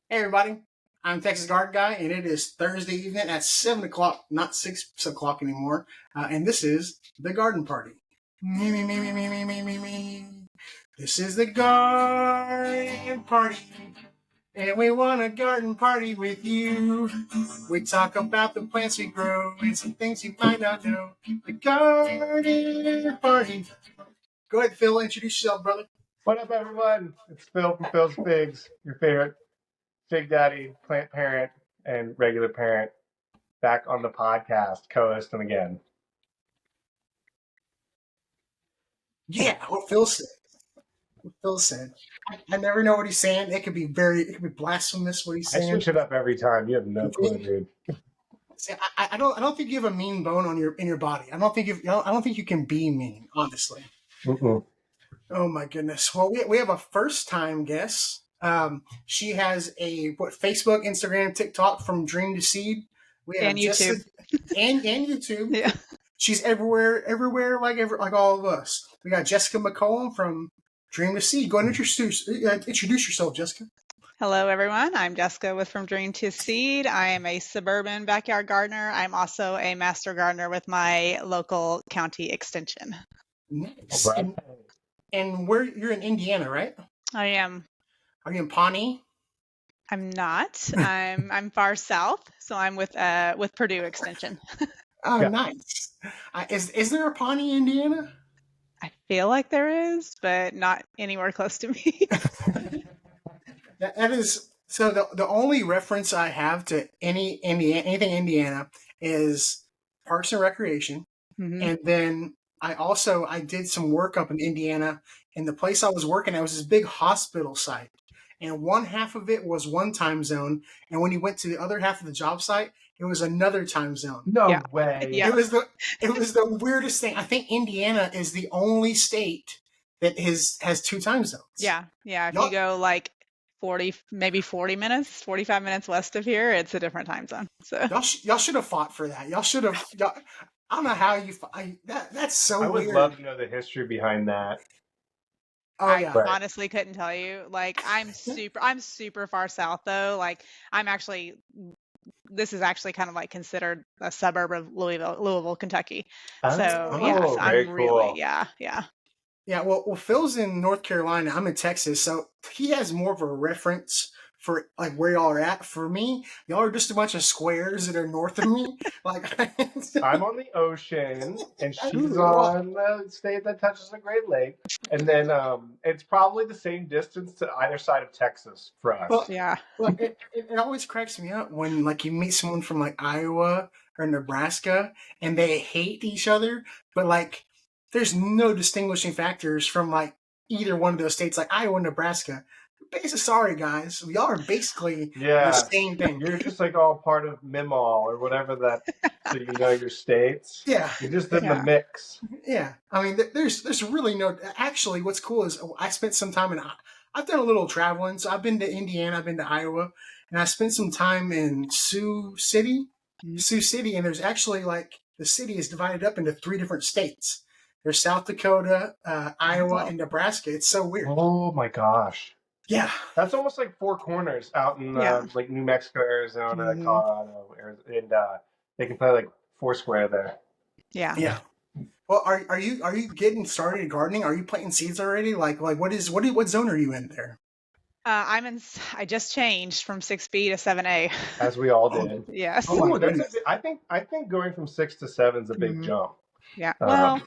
Hey everybody, I'm Texas Guard Guy, and it is Thursday evening at 7 o'clock, not 6 o'clock anymore, and this is the Garden Party. Me, me, me, me, me, me, me, me, me. This is the Garden Party, and we want a garden party with you. We talk about the plants we grow and some things you might not know. The Garden Party. Go ahead, Phil, introduce yourself, brother. What up, everyone? It's Phil from Phil's Figs, your favorite fig daddy, plant parent, and regular parent, back on the podcast, co-hosting again. Yeah, what Phil said. Phil said. I never know what he's saying. It could be blasphemous what he's I saying. switch it up every time. You have no clue, dude. See, I don't think you have a mean bone in your body. I don't think you can be mean, honestly. Mm-mm. Oh my goodness. Well, we have a first time guest. She has a Facebook, Instagram, TikTok from Dream to Seed. We have and YouTube. And YouTube. Yeah. She's everywhere like all of us. We got Jessica McCollum from Dream to Seed. Go ahead and introduce yourself, Jessica. Hello, everyone. I'm Jessica with From Dream to Seed. I am a suburban backyard gardener. I'm also a master gardener with my local county extension. Nice. Right. And you're in Indiana, right? I am. Are you in Pawnee? I'm not. I'm far south, so I'm with Purdue Extension. Oh, Yeah. nice. Is there a Pawnee, Indiana? I feel like there is, but not anywhere close to me. That is so. The only reference I have to anything Indiana is Parks and Recreation, Mhm. and then I did some work up in Indiana, and the place I was working at was this big hospital site, and one half of it was one time zone, and when you went to the other half of the job site, it was another time zone. No Yeah. way. Yeah. It was the weirdest thing. I think Indiana is the only state that has two time zones. Yeah. If Y'all- you go like 45 minutes west of here, it's a different time zone. So Y'all should have fought for that. Y'all should have. I don't know how you. That's so I would weird. love to know the history behind that. Oh I yeah. Right. honestly couldn't tell you. Like I'm super far south though. Like this is actually kind of like considered a suburb of Louisville, Kentucky. So Oh, very I'm really cool. yeah. Yeah. Well, Phil's in North Carolina. I'm in Texas, so he has more of a reference for like where y'all are at. For me, y'all are just a bunch of squares that are north of me. Like I'm on the ocean, and she's Ooh. on the state that touches the Great Lake. And then it's probably the same distance to either side of Texas for us. Well, Yeah. Well, it always cracks me up when like you meet someone from like Iowa or Nebraska and they hate each other, but like there's no distinguishing factors from like either one of those states, like Iowa and Nebraska. Basically, sorry guys, we all are basically Yeah. the same thing. You're just like all part of MIMAL or whatever that, so you know your states. Yeah, You're just in the Yeah. mix. yeah. I mean, there's really no. Actually, what's cool is I spent some time in. I've done a little traveling, so I've been to Indiana, I've been to Iowa, and I spent some time in Sioux City. Mhm. Sioux City, and there's actually like the city is divided up into 3 different states. There's South Dakota, Iowa, Wow. and Nebraska. It's so weird. Oh my gosh. Yeah, That's almost like Four Corners out in Yeah. like New Mexico, Arizona, Mhm. Colorado, and they can play like Foursquare there. Yeah. yeah. Well, are you getting started gardening? Are you planting seeds already? Like what zone are you in there? I just changed from 6B to 7A. As we all Oh. did. Yes. Oh my Ooh, goodness. I think going from 6 to 7 is a big Mhm. jump. Yeah. Well,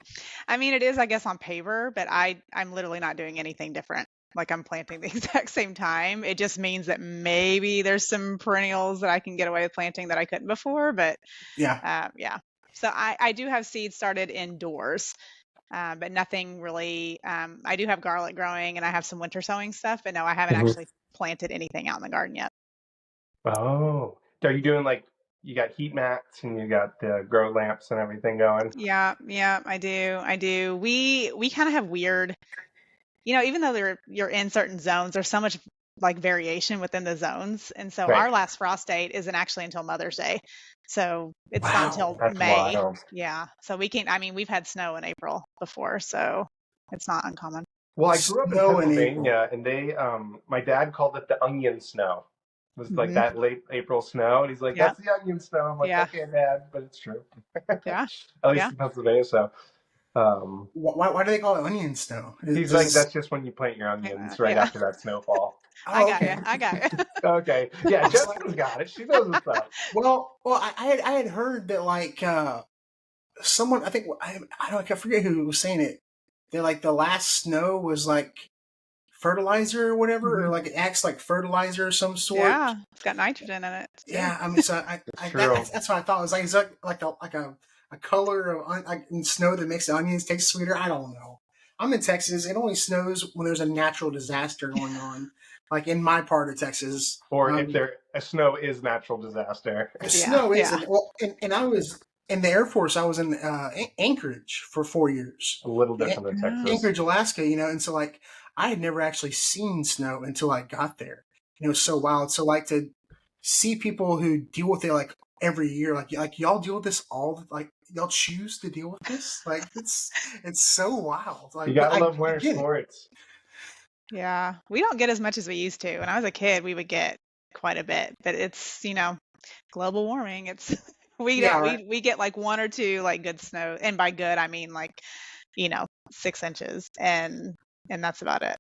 I mean, it is, I guess, on paper, but I'm literally not doing anything different. Like I'm planting the exact same time. It just means that maybe there's some perennials that I can get away with planting that I couldn't before. But Yeah. So I do have seeds started indoors, but nothing really. I do have garlic growing and I have some winter sowing stuff, but no, I haven't Mhm. actually planted anything out in the garden yet. Oh, are you doing like you got heat mats and you got the grow lamps and everything going? Yeah, I do. We kind of have weird, even though you're in certain zones, there's so much like variation within the zones. And so Right. our last frost date isn't actually until Mother's Day. So it's Wow, not until That's May. wild. Yeah. So we've had snow in April before, so it's not uncommon. Well, I grew up in Snow in Pennsylvania, and they, my dad called it the onion snow. was like that late April snow, and he's like, Yeah. "That's the onion snow." I'm like, Yeah. "Okay, Dad," but it's true. Yeah. At least Yeah. in Pennsylvania. So, Why do they call it onion snow? he's like, "That's just when you plant your onions right Yeah. after that snowfall." I Oh, got okay. you. I got you. Okay, yeah, Jessica's got it. She knows what's up. Well, I had heard that like someone, I think I forget who was saying it. That like the last snow was like fertilizer or whatever, or like it acts like fertilizer of some sort. Yeah. It's got nitrogen in it. It's good. Yeah, I mean, so It's true. that's what I thought. It was like, is that like a color of in snow that makes the onions taste sweeter? I don't know. I'm in Texas. It only snows when there's a natural disaster going on, like in my part of Texas. Or if a snow is natural disaster. Snow Yeah. isn't. Well, and I was in the Air Force. I was in Anchorage for 4 years. A little different than Texas. Anchorage, Alaska, and so like I had never actually seen snow until I got there. It was so wild. So like to see people who deal with it like every year, like y'all deal with this like y'all choose to deal with this, like it's so wild. Like You gotta love winter sports. Yeah. We don't get as much as we used to. When I was a kid, we would get quite a bit, but it's, global warming. It's we get like 1 or 2 like good snow, and by good I mean like 6 inches, and that's about it.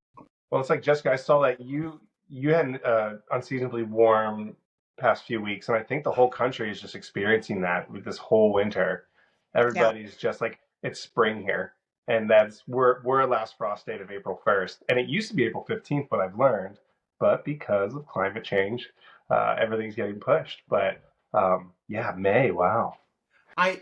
Well, it's like, Jessica, I saw that you had an unseasonably warm past few weeks, and I think the whole country is just experiencing that with this whole winter. Everybody's just like, it's spring here, and we're last frost date of April 1st, and it used to be April 15th, but I've learned, but because of climate change, everything's getting pushed. But yeah, May, wow. I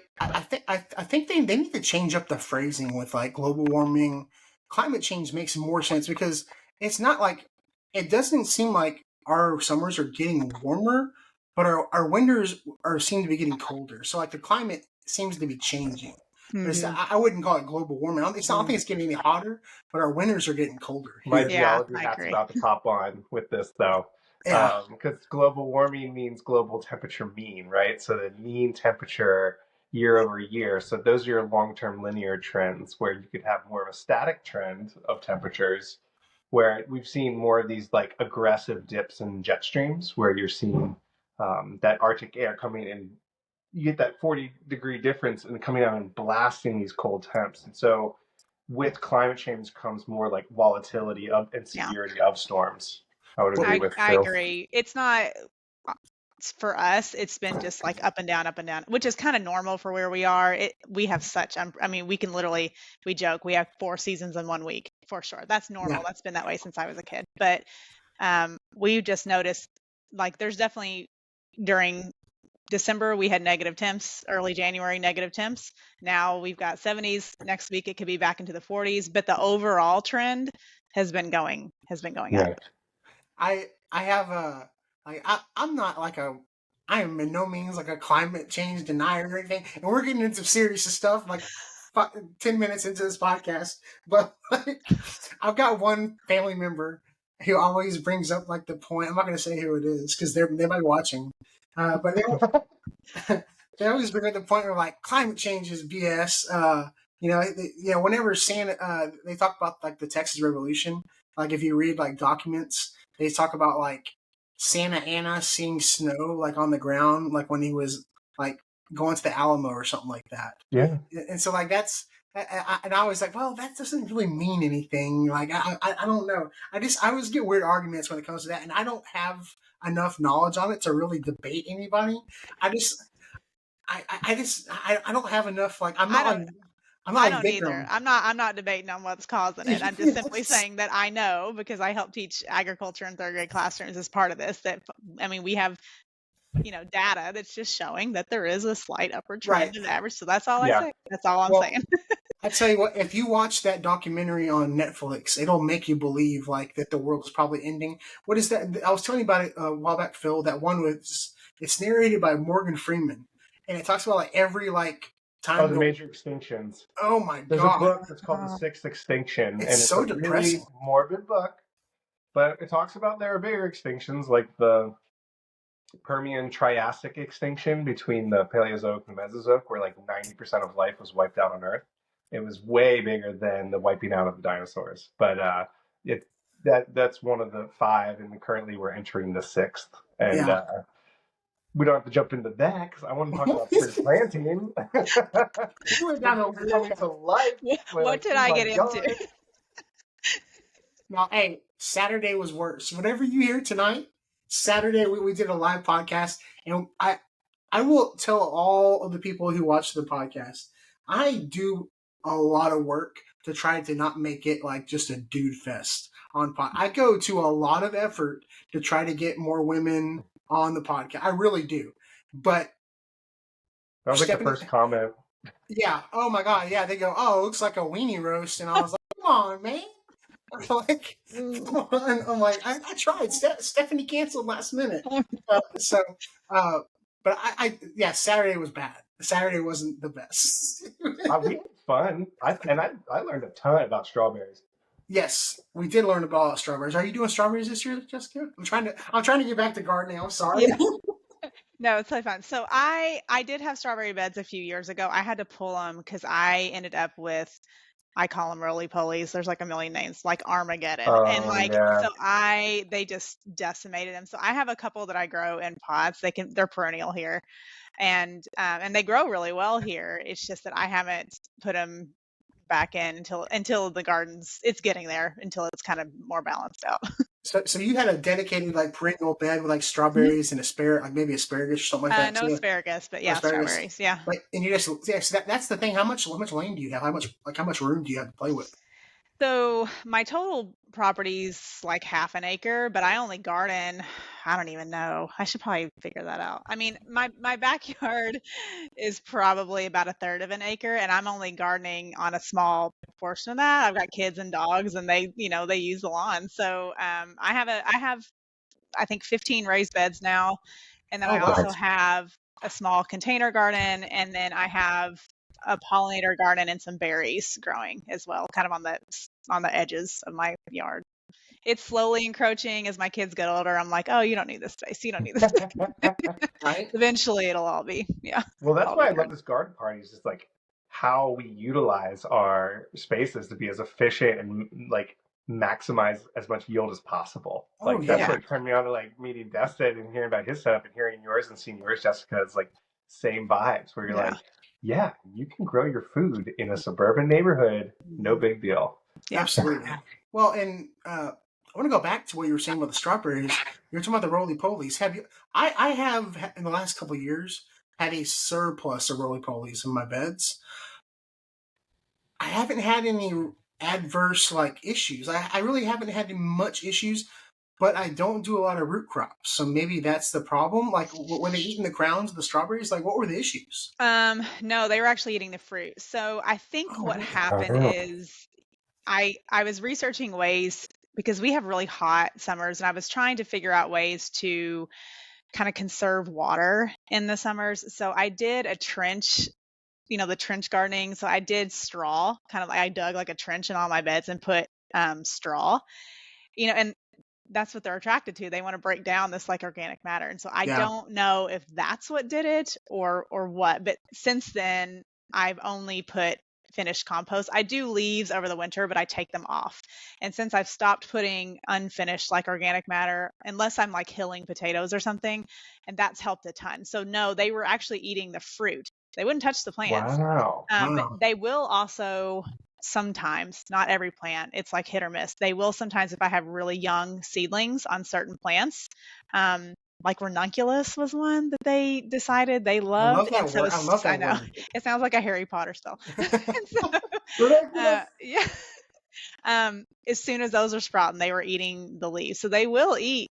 think they need to change up the phrasing with like global warming. Climate change makes more sense because it's not like it doesn't seem like our summers are getting warmer, but our winters seem to be getting colder. So like the climate seems to be changing. But I wouldn't call it global warming. I don't think it's getting any hotter, but our winters are getting colder. My here. geology I hat's agree. about to pop on with this, though. Yeah. Because global warming means global temperature mean, right? So the mean temperature year over year. So those are your long-term linear trends where you could have more of a static trend of temperatures where we've seen more of these like aggressive dips in jet streams where you're seeing that Arctic air coming in. You get that 40-degree difference and coming out and blasting these cold temps. And so with climate change comes more like volatility of and severity of storms. I would agree with I Phil. agree. It's not for us. It's been just like up and down, which is kind of normal for where we are. We have such. I mean, we can literally. We joke we have 4 seasons in 1 week for sure. That's normal. Yeah. That's been that way since I was a kid. But we just noticed like there's definitely during December we had negative temps, early January negative temps. Now we've got 70s. Next week it could be back into the 40s, but the overall trend has been going up. I have a like I'm not like I am in no means like a climate change denier or anything, and we're getting into serious stuff like 10 minutes into this podcast. But like, I've got one family member who always brings up like the point. I'm not going to say who it is because they might be watching, but they always bring up the point where like climate change is BS. Whenever Santa, they talk about like the Texas Revolution. Like if you read like documents, they talk about like Santa Anna seeing snow like on the ground, like when he was like going to the Alamo or something like that. Yeah. And so like that's, and I was like, well, that doesn't really mean anything. Like I don't know. I always get weird arguments when it comes to that, and I don't have enough knowledge on it to really debate anybody. I don't have enough. Like I'm not like. I don't either. I'm not debating on what's causing it. I'm just simply saying that I know because I help teach agriculture in 3rd grade classrooms as part of this. That I mean, we have data that's just showing that there is a slight upward trend in average. So that's all I say. That's all I'm saying. I tell you what, if you watch that documentary on Netflix, it'll make you believe like that the world is probably ending. What is that? I was telling you about it a while back, Phil. That one it's narrated by Morgan Freeman, and it talks about like every like time. Oh, the major extinctions. Oh my God! There's a book that's called The Sixth Extinction, and it's so a depressing. really morbid book, but it talks about there are bigger extinctions like the Permian Triassic extinction between the Paleozoic and the Mesozoic, where like 90% of life was wiped out on Earth. It was way bigger than the wiping out of the dinosaurs, but that's one of the 5, and currently we're entering the 6th. And Yeah. we don't have to jump into that because I want to talk about spring planting. We went down Spring a is coming to life. We're What like did in I my get into? yard. Now, hey, Saturday was worse. Whatever you hear tonight, Saturday we did a live podcast, and I will tell all of the people who watch the podcast, I do a lot of work to try to not make it like just a dude fest on pod. I go to a lot of effort to try to get more women on the podcast. I really do, but That was like the Stephanie, first comment. yeah, oh my god, yeah, they go, oh, it looks like a weenie roast, and I was like, come on, man. Like, I'm like, I tried. Stephanie canceled last minute. So, but yeah, Saturday was bad. Saturday wasn't the best. We had fun. I learned a ton about strawberries. Yes, we did learn about strawberries. Are you doing strawberries this year, Jessica? I'm trying to get back to gardening. I'm sorry. Yeah. No, it's totally fine. So I did have strawberry beds a few years ago. I had to pull them because I ended up with, I call them roly polies. There's like a million names, like Armageddon, and Oh like yeah. so they just decimated them. So I have a couple that I grow in pots. They're perennial here, and they grow really well here. It's just that I haven't put them back in until the it's getting there, until it's kind of more balanced out. So you had a dedicated like perennial bed with like strawberries and asparagus, like maybe asparagus or something like that No too. asparagus, but Or yeah, asparagus. strawberries. Yeah. Like, and you just so that's the thing. How much land do you have? How much room do you have to play with? So my total property's like half an acre, but I only garden. I don't even know. I should probably figure that out. I mean, my backyard is probably about a third of an acre, and I'm only gardening on a small portion of that. I've got kids and dogs, and they use the lawn. So I have I think 15 raised beds now, and then Oh I wow. also have a small container garden, and then I have a pollinator garden and some berries growing as well, kind of on the edges of my yard. It's slowly encroaching as my kids get older. I'm like, oh, you don't need this space. You don't need this space. Right? Eventually, it'll all be, yeah, Well, that's all why be I love good. this garden party. Is just like how we utilize our spaces to be as efficient and like maximize as much yield as possible. Oh Like that's yeah. Yeah, what turned me on to like meeting Destin and hearing about his setup and hearing yours and seeing yours, Jessica. Is like same vibes where you're yeah, like, yeah, you can grow your food in a suburban neighborhood, no big deal. yeah. Absolutely. Well, and I want to go back to what you were saying about the strawberries. You're talking about the roly polies. Have you? I have in the last couple of years had a surplus of roly polies in my beds. I haven't had any adverse like issues. I really haven't had much issues, but I don't do a lot of root crops, so maybe that's the problem. Like, were they eating the crowns of the strawberries? Like, what were the issues? No, they were actually eating the fruit. So I think Oh, what really? happened is I was researching ways because we have really hot summers, and I was trying to figure out ways to kind of conserve water in the summers. So I did a trench, the trench gardening. So I did straw, kind of like I dug like a trench in all my beds and put straw, and that's what they're attracted to. They want to break down this like organic matter. And so I Yeah. don't know if that's what did it or what. But since then, I've only put finished compost. I do leaves over the winter, but I take them off. And since I've stopped putting unfinished like organic matter, unless I'm like hilling potatoes or something, and that's helped a ton. So no, they were actually eating the fruit. They wouldn't touch the plants. Wow. But Wow. they will also sometimes, not every plant, it's like hit or miss. They will sometimes, if I have really young seedlings on certain plants, like ranunculus was one that they decided they I loved. love And that so, word. I love I that know word. it sounds like a Harry Potter spell. And so, Ridiculous. yeah. As soon as those are sprouting, they were eating the leaves. So they will eat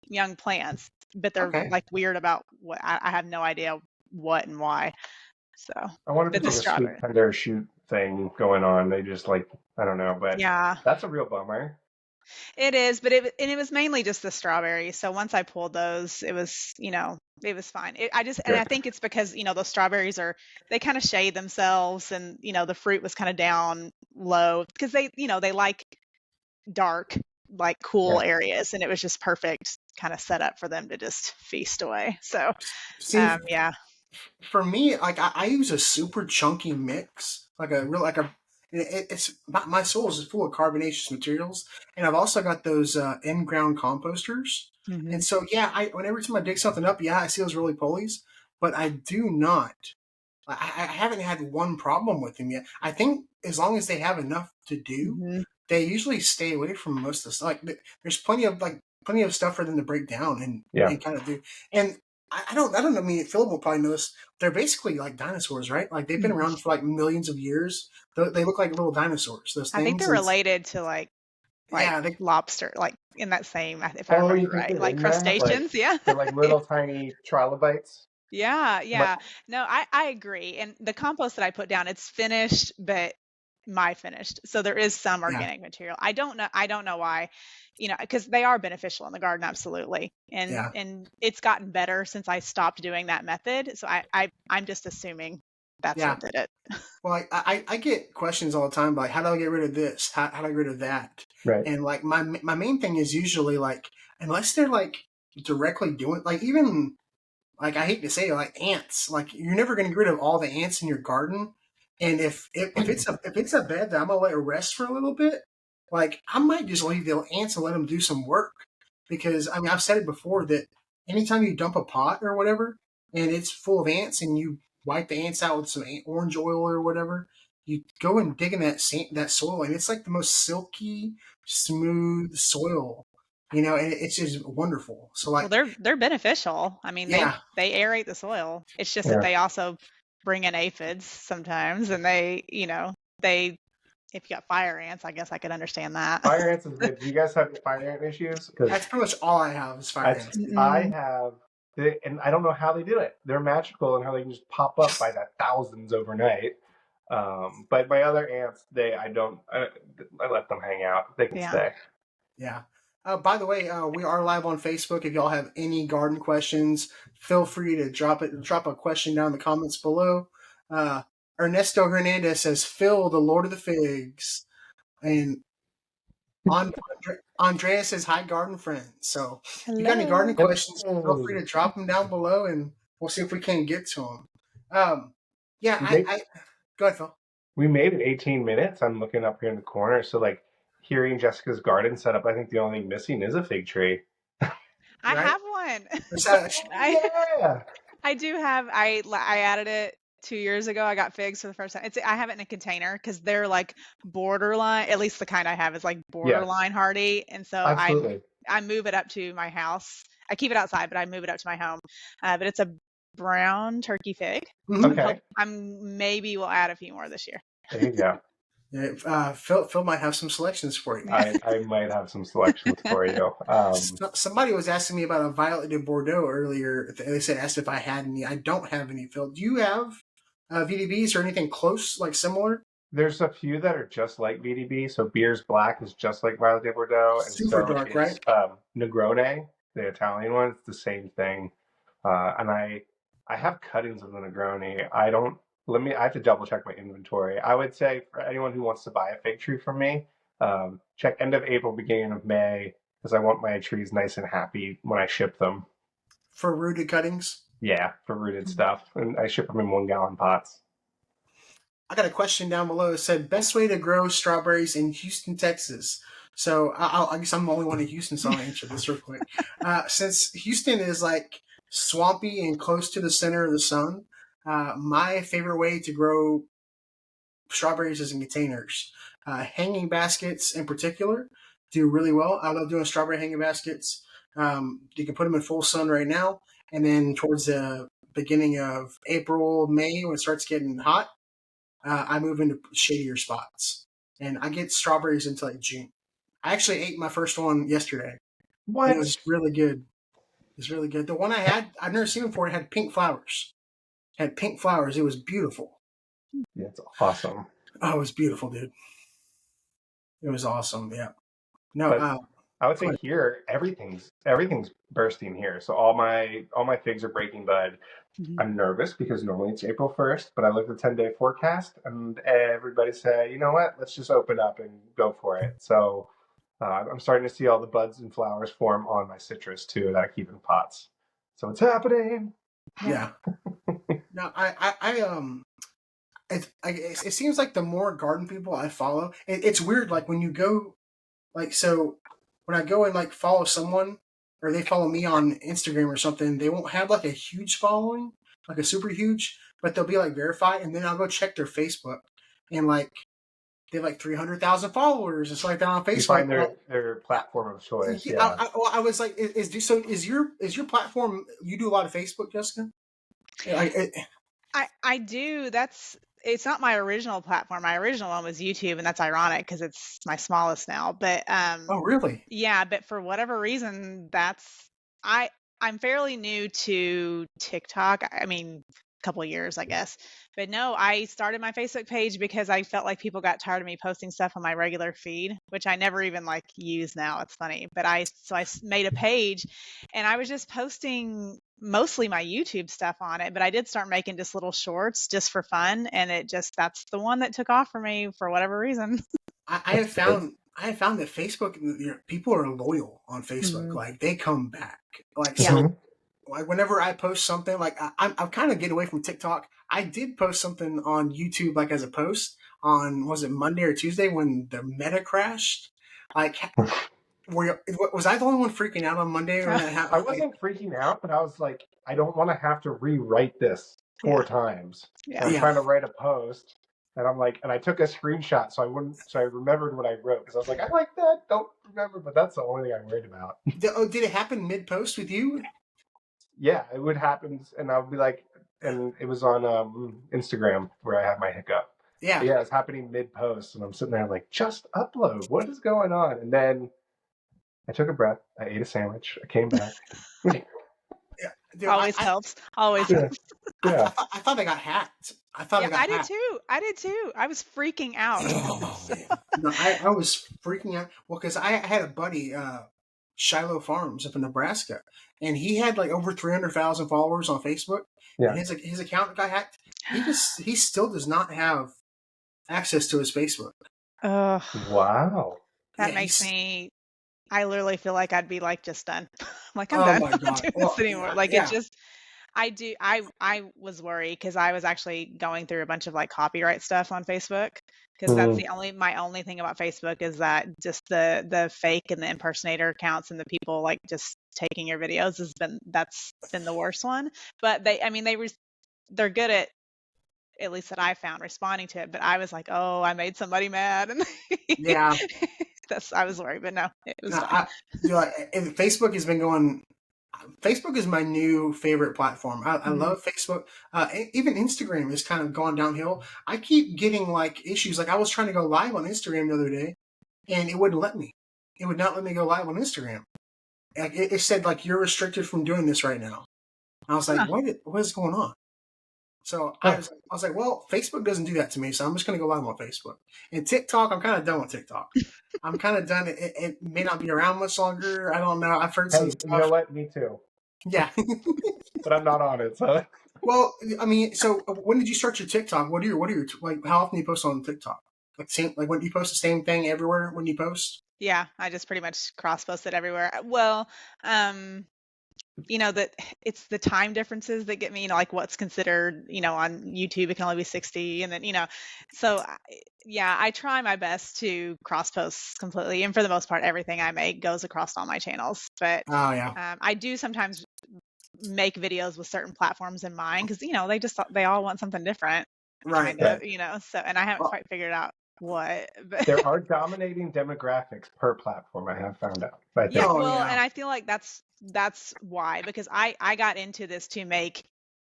young plants, but they're Okay. like weird about what I have no idea what and why. So, I wonder if but it's the like a sweet strawberry. tender shoot thing going on. They just like I don't know, but Yeah, that's a real bummer. it is, but it was mainly just the strawberries. So once I pulled those, it was fine. And I Good. think it's because, those strawberries they kind of shade themselves, and, the fruit was kind of down low because they like dark, like cool Yeah. areas, and it was just perfect kind of set up for them to just feast away. So, See, yeah. for me, like I use a super chunky mix, like a real like a, And it's my soil is full of carbonaceous materials, and I've also got those in-ground composters. Mm-hmm. And so, yeah, every time I dig something up, yeah, I see those roly polies, but I do not. I haven't had one problem with them yet. I think as long as they have enough to do, Mm-hmm. they usually stay away from most of the stuff. Like there's plenty of stuff for them to break down Yeah. and kind of do. And I don't know. I mean, Philip will probably know this. They're basically like dinosaurs, right? Like they've been around for like millions of years. They look like little dinosaurs. Those I think things. they're And related to like yeah, lobster, like in that same, if I Oh, remember you think right, they're like in that? Like crustaceans. Yeah. they're like little tiny trilobites. Yeah, But yeah. No, I agree. And the compost that I put down, it's finished, but my finished. So there is some yeah, organic material. I don't know why, because they are beneficial in the garden, absolutely. And yeah, and it's gotten better since I stopped doing that method. So I'm just assuming that's yeah. what did it. Well, I get questions all the time like, how do I get rid of this? How do I get rid of that? right. And like my main thing is usually like, unless they're like directly doing like even like I hate to say it, like ants. Like you're never going to get rid of all the ants in your garden. And if it's a bed that I'm gonna let it rest for a little bit, like I might just leave the ants and let them do some work. Because I mean I've said it before that anytime you dump a pot or whatever and it's full of ants and you wipe the ants out with some orange oil or whatever, you go and dig in that soil and it's like the most silky, smooth soil, and it's just wonderful. So Well, like they're beneficial. I mean, yeah, they aerate the soil. It's just that Yeah. they also bring in aphids sometimes, and they if you got fire ants, I guess I could understand that. Fire ants is good. Do you guys have any fire ant issues? Because that's pretty much all I have is fire ants. I Mm-mm. have, and I don't know how they do it. They're magical and how they can just pop up by the thousands overnight. But my other ants, I let them hang out. They can Yeah. stay. Yeah. By the way, we are live on Facebook. If y'all have any garden questions, feel free to drop a question down in the comments below. Uh, Ernesto Hernandez says, "Phil, the Lord of the Figs," and Andrea says, "Hi, garden friends." So, if you got any gardening Hello. questions, feel free Hello. to drop them down below, and we'll see if we can get to them. Yeah, We made I go ahead, Phil. we made it 18 minutes. I'm looking up here in the corner. So like hearing Jessica's garden set up, I think the only thing missing is a fig tree. I Right? have one. So, I Yeah. I do have. I added it 2 years ago. I got figs for the first time. I have it in a container because they're like borderline. At least the kind I have is like Yes. borderline hardy, and so Absolutely. I move it up to my house. I keep it outside, but I move it up to my home. But it's a brown turkey fig. So mhm. Okay. I'm maybe we'll add a few more this year. There you go. Yeah, Phil might have some selections for you. I might have some selections for you. Somebody was asking me about a Violet de Bordeaux earlier. They said asked if I had any. I don't have any. Phil, do you have VDBs or anything close, like similar? There's a few that are just like VDB. So Beers Black is just like Violet de Bordeaux, and Super so dark, is right? Negrone, the Italian one. It's the same thing. And I have cuttings of the Negroni. I don't I have to double check my inventory. I would say for anyone who wants to buy a fig tree from me, check end of April, beginning of May, because I want my trees nice and happy when I ship them. For rooted cuttings. Yeah, for rooted stuff, and I ship them in 1 gallon pots. I got a question down below. It said best way to grow strawberries in Houston, Texas. So I guess I'm the only one in Houston, so I'll answer this real quick. Since Houston is like swampy and close to the center of the sun, my favorite way to grow strawberries is in containers. Hanging baskets in particular do really well. I love doing strawberry hanging baskets. You can put them in full sun right now, and then towards the beginning of April, May, when it starts getting hot, I move into shadier spots, and I get strawberries until like June. I actually ate my first one yesterday, and it What? was really good. It's really good. The one I had, I've never seen before. It had pink flowers. It had pink flowers. It was beautiful. That's awesome. Oh, it was beautiful, dude. It was awesome. Yeah. No, But I would go say ahead. here everything's bursting here. So all my figs are breaking bud. Mhm. I'm nervous because normally it's April 1st, but I looked at the 10-day forecast and everybody said, you know what, let's just open up and go for it. So I'm starting to see all the buds and flowers form on my citrus too that I keep in pots. So it's happening. Yeah. Yeah. No, I it seems like the more garden people I follow, it's weird. Like when you go, like so, when I go and like follow someone, or they follow me on Instagram or something, they won't have like a huge following, like a super huge, but they'll be like verified, and then I'll go check their Facebook, and like they have like 300,000 followers and stuff like that on You Facebook. find their platform of choice. Yeah, Yeah. I was like, is your platform? You do a lot of Facebook, Jessica? Yeah, I do. It's not my original platform. My original one was YouTube, and that's ironic because it's my smallest now. But oh, really? yeah, but for whatever reason, I I'm fairly new to TikTok. I mean, a couple of years, I guess. But no, I started my Facebook page because I felt like people got tired of me posting stuff on my regular feed, which I never even like use now. It's funny, but I made a page, and I was just posting mostly my YouTube stuff on it. But I did start making just little shorts just for fun, and that's the one that took off for me for whatever reason. I have found that Facebook, people are loyal on Facebook. Mhm. Like they come back. Like Yeah. so, like whenever I post something, like I'm kind of getting away from TikTok. I did post something on YouTube, like as a post on, was it Monday or Tuesday when the Meta crashed? Like, was I the only one freaking out on Monday when that I happened? wasn't freaking out, but I was like, I don't want to have to rewrite this four times. Yeah. And I'm Yeah. trying to write a post, and I'm like, and I took a screenshot so I remembered what I wrote because I was like, I like that, don't remember, but that's the only thing I'm worried about. Did it happen mid post with you? Yeah, it would happen, and I'll be like, and it was on Instagram where I have my hiccup. Yeah. But yeah, it's happening mid post, and I'm sitting there like, just upload. What is going on? And then I took a breath. I ate a sandwich. I came back. Dude, Always helps. Always Yeah. helps. Yeah. I thought they got hacked. I thought Yeah, they got I did hacked. too. I did too. I was freaking out. Oh, man. No, I was freaking out. Well, because I had a buddy, Shiloh Farms up in Nebraska, and he had like over 300,000 followers on Facebook. Yeah. And his account got hacked. He still does not have access to his Facebook. Ugh, Wow. that Yeah, makes me. I literally feel like I'd be like just done. I'm like, I'm Oh done. my I'm not god. doing Well, this anymore. Like it yeah, just. I do. I was worried because I was actually going through a bunch of like copyright stuff on Facebook because that's my only thing about Facebook is that just the fake and the impersonator accounts and the people like just taking your videos that's been the worst one. But they're good at least that I found responding to it. But I was like, oh, I made somebody mad, and yeah. I was worried, but no, it was No, fine. and Facebook has been going. Facebook is my new favorite platform. I Mhm. love Facebook. Even Instagram has kind of gone downhill. I keep getting like issues. Like I was trying to go live on Instagram the other day, and it wouldn't let me. It would not let me go live on Instagram. Like it said like you're restricted from doing this right now. I was like, Huh. what is going on? So I was like, well, Facebook doesn't do that to me, so I'm just going to go live on Facebook. And TikTok, I'm kind of done with TikTok. I'm kind of done. It may not be around much longer. I don't know. I've heard some Hey, stuff. you know what? Me too. Yeah. But I'm not on it, so. Well, I mean, so when did you start your TikTok? What are your like? How often do you post on TikTok? Like when you post the same thing everywhere when you post? Yeah, I just pretty much cross posted everywhere. Well, that it's the time differences that get me, like what's considered, on YouTube, it can only be 60. And then, so yeah, I try my best to cross post completely. And for the most part, everything I make goes across all my channels. But Oh yeah, I do sometimes make videos with certain platforms in mind because, they all want something different, right. kind of, so, and I haven't Well, quite figured out what, but There are dominating demographics per platform, I have found out. I yeah, think. Oh, well, yeah. and I feel like that's why, because I got into this to make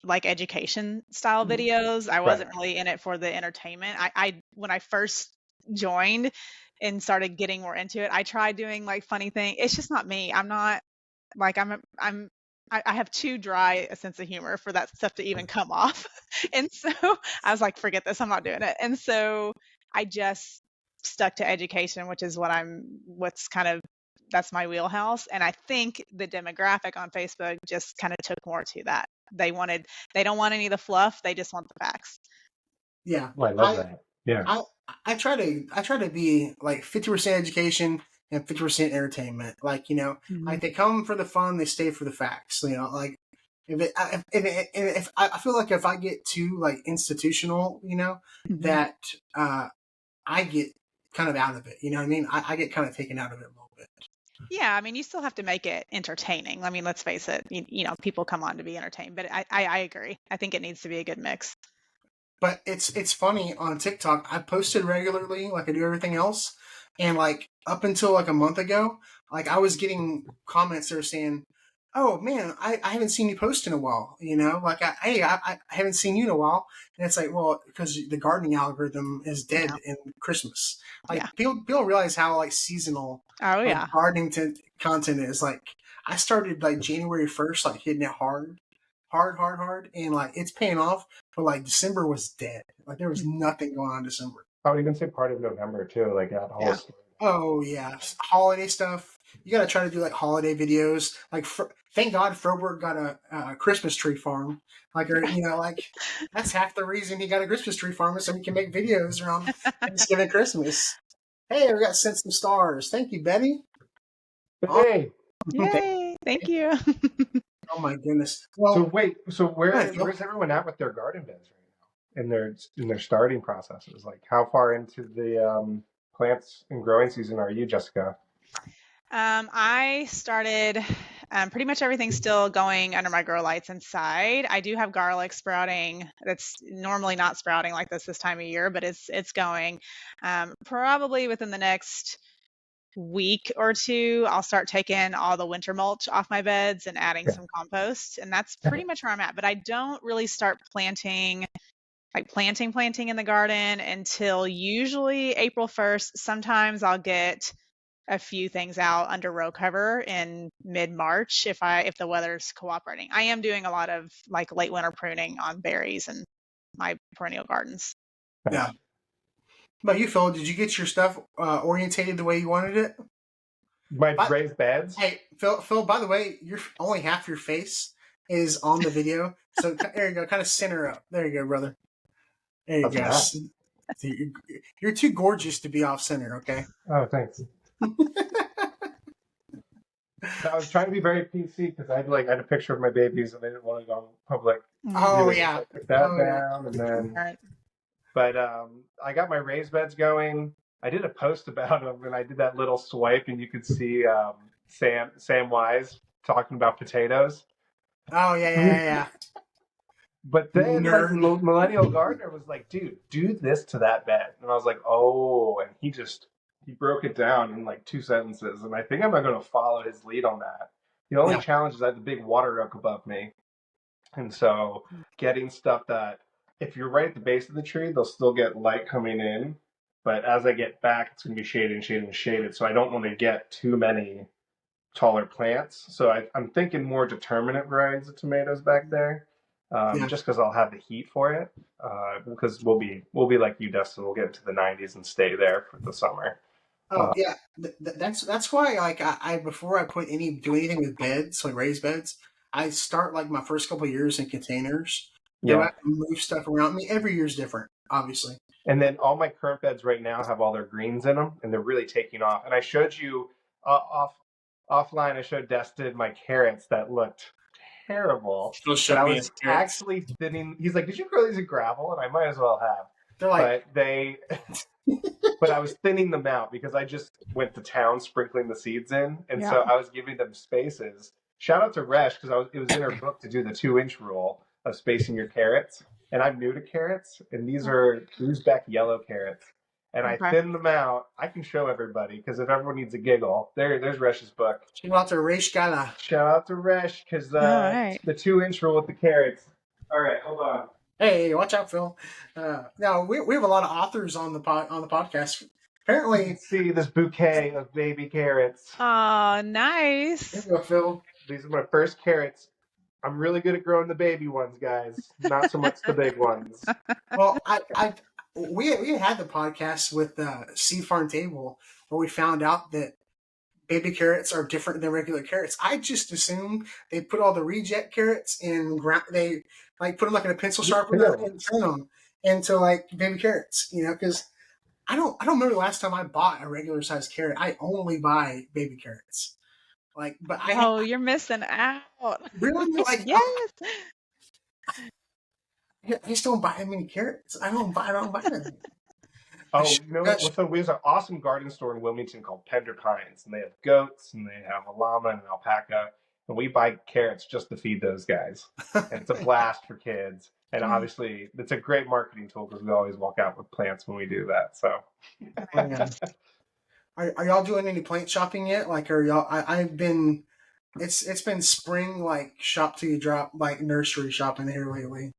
like education style videos. I wasn't really in it for the entertainment. I when I first joined and started getting more into it, I tried doing like funny thing. It's just not me. I'm not like I have too dry a sense of humor for that stuff to even come off. And so I was like, forget this, I'm not doing it. And so I just stuck to education, which is what's kind of that's my wheelhouse. And I think the demographic on Facebook just kind of took more to that. They don't want any of the fluff, they just want the facts. Yeah. Well, I love that. Yeah. I try to be like 50% education and 50% entertainment. Like, like they come for the fun, they stay for the facts. Like If I feel like if I get too like institutional, that I get kind of out of it. You know what I mean? I get kind of taken out of it a little bit. Yeah, I mean, you still have to make it entertaining. I mean, let's face it, people come on to be entertained, but I agree. I think it needs to be a good mix. But it's funny on TikTok. I posted regularly, like I do everything else, and like up until like a month ago, like I was getting comments that were saying, "Oh man, I haven't seen you post in a while." Like I haven't seen you in a while, and it's like, well, because the gardening algorithm is dead Yeah. in Christmas. Like Yeah. people realize how like seasonal Oh like yeah. gardening content is. Like I started like January 1st, like hitting it hard, and like it's paying off. But like December was dead. Like there was nothing going on in December. I would even say part of November too, like that whole Yeah. story. Oh yeah, holiday stuff. You got to try to do like holiday videos. Like thank God Froberg got a Christmas tree farm. Like or like that's half the reason he got a Christmas tree farm is so he can make videos around Thanksgiving, Christmas. Hey, we got sent some stars. Thank you, Betty. Hey, Yay! Thank you. Oh my goodness. so Well, wait, so Phil. where's everyone at with their garden beds right now in their starting processes? Like how far into the plants and growing season are you, Jessica? I started pretty much everything's still going under my grow lights inside. I do have garlic sprouting that's normally not sprouting like this time of year, but it's going. Probably within the next week or two, I'll start taking all the winter mulch off my beds and adding Yeah. some compost, and that's pretty much where I'm at. But I don't really start planting in the garden until usually April 1st. Sometimes I'll get a few things out under row cover in mid-March if the weather's cooperating. I am doing a lot of like late winter pruning on berries and my perennial gardens. Yeah. Nice. But you, Phil, did you get your stuff orientated the way you wanted it? My But raised beds. hey, Phil. By the way, you're only half your face is on the video, so there you go. Kind of center up. There you go, brother. There you How's go. that? You're too gorgeous to be off center. Okay. Oh, thanks. I was trying to be very PC because I had a picture of my babies and I didn't want to go public. Oh Really, yeah. so I took that Oh yeah. down and then. All right. But I got my raised beds going. I did a post about them, and I did that little swipe, and you could see Sam Wise talking about potatoes. Oh yeah. But then, like, Nerd. Millennial Gardener was like, "Dude, do this to that bed," and I was like, "Oh!" And he broke it down in like 2 sentences, and I think I'm not going to follow his lead on that. The only Yeah. challenge is I have the big water oak above me, and so getting stuff that if you're right at the base of the tree, they'll still get light coming in. But as I get back, it's going to be shaded and shaded and shaded. So I don't want to get too many taller plants. So I'm thinking more determinate varieties of tomatoes back there, Yeah. just because I'll have the heat for it. Because we'll be like you, Dustin. We'll get into the 90s and stay there for the summer. Oh yeah. That's why like I before I do anything with beds like raised beds, I start like my first couple of years in containers. Go Yeah. out and move stuff around. I mean, every year is different, obviously. And then all my current beds right now have all their greens in them, and they're really taking off. And I showed you offline. I showed Destin my carrots that looked terrible, Still but showed I me was his carrots. actually thinning. He's like, "Did you grow these in gravel?" And I might as well have. They're like, But I was thinning them out because I just went to town sprinkling the seeds in, and so Yeah. I was giving them spaces. Shout out to Resh because it was in her book to do the 2-inch rule of spacing your carrots. And I'm new to carrots, and these are Uzbek yellow carrots. And I Okay. thinned them out. I can show everybody because if everyone needs a giggle, there's Resh's book. shout out to Reish Gala. Shout out to Resh because All right. the 2-inch rule with the carrots. All right, hold on. Hey, watch out, Phil. Now we have a lot of authors on the podcast. Apparently, You can see this bouquet of baby carrots. Oh, there nice. you go, Phil. These are my first carrots. I'm really good at growing the baby ones, guys. Not so much the big ones. Well, we had the podcast with Seed Farm Table where we found out that baby carrots are different than regular carrots. I just assumed they put all the reject carrots in they like put them like in a pencil sharpener and turn them into like baby carrots. Because I don't remember the last time I bought a regular sized carrot. I only buy baby carrots. Like, but Oh, you're missing out. really like Yes. I just don't buy many carrots. I don't buy them. Oh, you know what? Gosh, So there's an awesome garden store in Wilmington called Pender Pines, and they have goats, and they have a llama and an alpaca, and we buy carrots just to feed those guys, and it's a blast for kids. And obviously, it's a great marketing tool because we always walk out with plants when we do that. So, oh yeah. Are y'all doing any plant shopping yet? Like, are y'all? I've been. It's been spring like shop till you drop like nursery shopping here lately.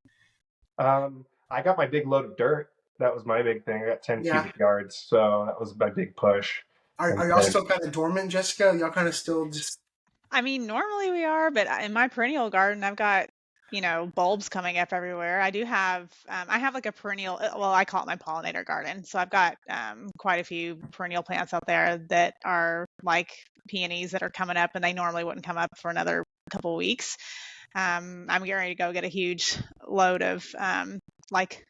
I got my big load of dirt. That was my big thing. I got 10 Yeah. cubic yards, so that was my big push. And Are y'all then, still kind of dormant, Jessica? Y'all kind of still just. I mean, normally we are, but in my perennial garden, I've got, bulbs coming up everywhere. I do have, I have like a perennial, well, I call it my pollinator garden. So I've got quite a few perennial plants out there that are like peonies that are coming up, and they normally wouldn't come up for another couple weeks. I'm getting ready to go get a huge load of like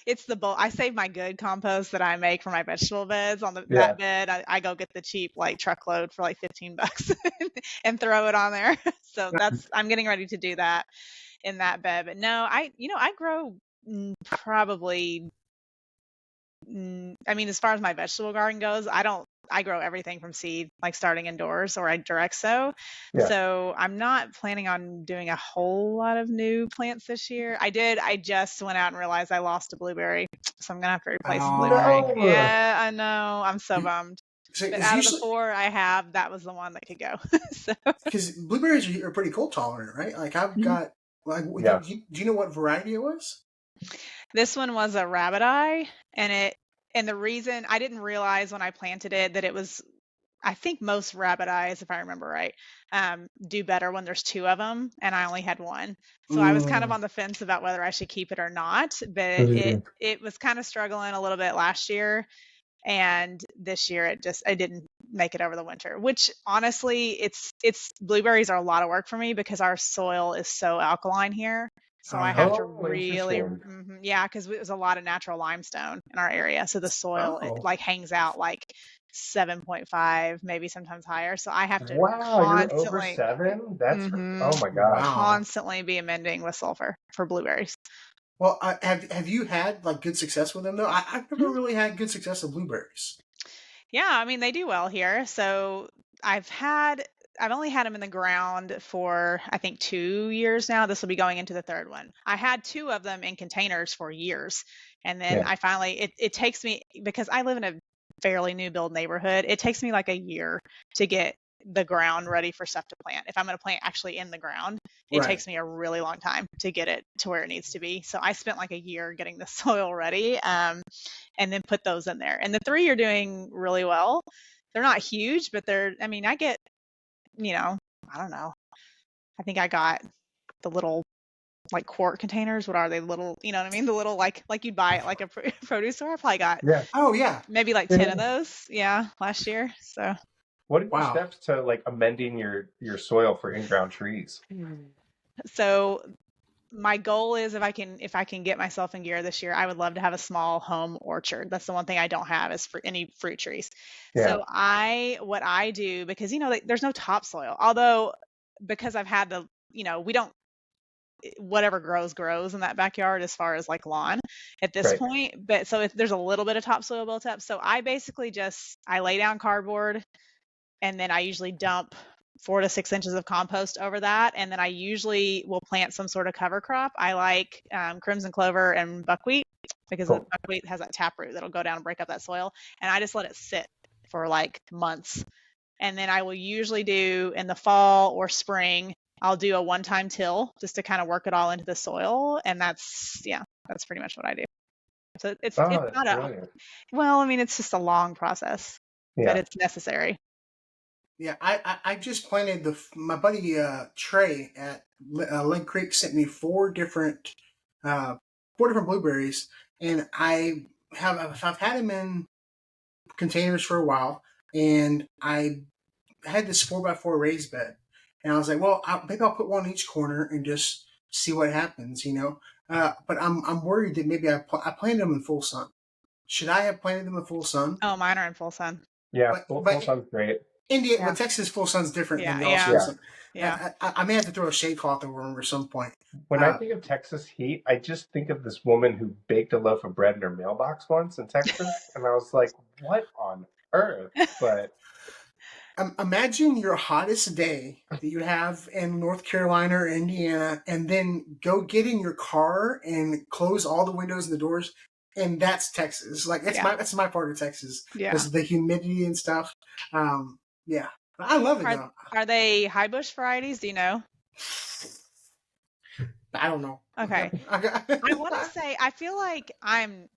it's the bulk. I save my good compost that I make for my vegetable beds on yeah. that bed. I go get the cheap like truckload for like $15 and throw it on there. So I'm getting ready to do that in that bed. But no, I grow probably. I mean, as far as my vegetable garden goes, I grow everything from seed, like starting indoors, or I direct sow. Yeah. So I'm not planning on doing a whole lot of new plants this year. I just went out and realized I lost a blueberry. So I'm going to have to replace a blueberry. No. Yeah, I know. I'm so bummed. So But it's out of the usually 4 I have, that was the one that could go. So because blueberries are pretty cold tolerant, right? Like I've Mhm. got like. Yeah. Do you know what variety it was? This one was a rabbit eye, and the reason I didn't realize when I planted it that it was, I think most rabbit eyes, if I remember right, do better when there's 2 of them, and I only had 1. So I was kind of Mm, on the fence about whether I should keep it or not, but it Mhm. it was kind of struggling a little bit last year, and this year I didn't make it over the winter, which honestly, it's blueberries are a lot of work for me because our soil is so alkaline here. So oh I yeah. have to Oh, really, interesting. yeah, because it was a lot of natural limestone in our area. So the soil, it Oh like hangs out like 7.5, maybe sometimes higher. So I have to Wow, you're over constantly, 7? hmm Oh my gosh. wow. constantly be amending with sulfur for blueberries. Well, have you had like good success with them though? I've never really had good success with blueberries. Yeah, I mean, they do well here. So I've had, I've only had them in the ground for, I think, 2 years now. This will be going into the third one. I had 2 of them in containers for years. And then Yeah. I finally, it takes me, because I live in a fairly new build neighborhood, it takes me like a year to get the ground ready for stuff to plant. If I'm going to plant actually in the ground, it Right. takes me a really long time to get it to where it needs to be. So I spent like a year getting the soil ready. And then put those in there. And the 3 are doing really well. They're not huge, but I mean, I get, I don't know. I think I got the little like quart containers. What are they? Little, you know what I mean? The little like you'd buy at like a produce store. I probably got Yeah. Oh yeah. maybe like 10 of those. Yeah, last year. So What are your Wow. steps to like amending your soil for in-ground trees? so my goal is if I can get myself in gear this year, I would love to have a small home orchard. That's the one thing I don't have is for any fruit trees. Yeah. So what I do, because there's no topsoil. Although because I've had we don't, whatever grows in that backyard as far as like lawn at this Right. point. But so there's a little bit of topsoil built up. So I basically I lay down cardboard, and then I usually dump 4 to 6 inches of compost over that, and then I usually will plant some sort of cover crop. I like crimson clover and buckwheat because the Cool. buckwheat has that taproot that'll go down and break up that soil, and I just let it sit for like months. And then I will usually do in the fall or spring, I'll do a one-time till just to kind of work it all into the soil, and that's pretty much what I do. So it's Oh, that's not brilliant. well, I mean, it's just a long process, but Yeah. it's necessary. Yeah, I just planted my buddy Trey at Lake Creek sent me uh, 4 different blueberries, and I've had them in containers for a while, and I had this 4x4 raised bed, and I was like, well, maybe I'll put one in each corner and just see what happens, you know. But I'm worried that maybe I planted them in full sun. Should I have planted them in full sun? Oh, mine are in full sun. Yeah. But Full but sun's great. India, Yeah. well, Texas full sun's different than Yeah, y'all's yeah. full sun. Yeah. I may have to throw a shade cloth over them at some point. When I think of Texas heat, I just think of this woman who baked a loaf of bread in her mailbox once in Texas, and I was like, "What on earth?" But Imagine your hottest day that you have in North Carolina or Indiana, and then go get in your car and close all the windows and the doors, and that's Texas. Like that's my part of Texas Yeah. because of the humidity and stuff. Yeah, I love it though. Are they high bush varieties? Do you know? I don't know. Okay. I want to say, I feel like I'm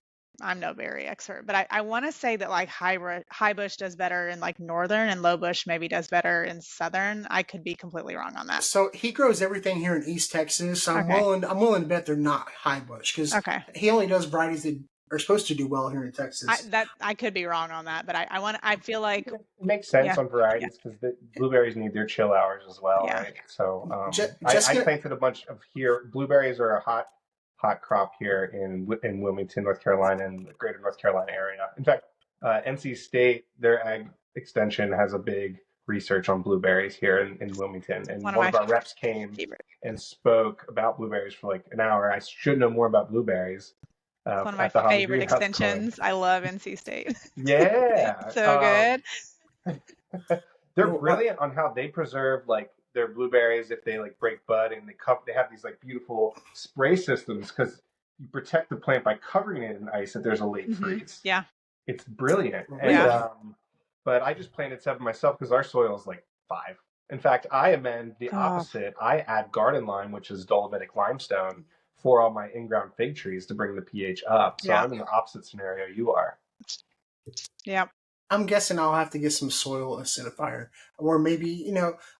no berry expert, but I want to say that like high bush does better in like northern, and low bush maybe does better in southern. I could be completely wrong on that. So he grows everything here in East Texas. So I'm willing to bet they're not high bush because he only does varieties that are supposed to do well here in Texas. I could be wrong on that, but I feel like it makes sense on varieties because the blueberries need their chill hours as well, right? So I planted a bunch of here. Blueberries are a hot crop here in Wilmington, North Carolina, and the greater North Carolina area. In fact, NC State, their ag extension has a big research on blueberries here in Wilmington. And one of our reps came and spoke about blueberries for like an hour. I should know more about blueberries. It's one of my favorite extensions. I love NC State. Yeah. So good. They're brilliant on how they preserve like their blueberries if they like break bud, and they have these like beautiful spray systems because you protect the plant by covering it in ice if there's a late freeze. Yeah. It's brilliant. And but I just planted 7 myself because our soil is like 5. In fact, I amend the opposite. I add garden lime, which is dolomitic limestone, for all my in-ground fig trees to bring the pH up. So I'm in the opposite scenario you are. Yeah. I'm guessing I'll have to get some soil acidifier, or maybe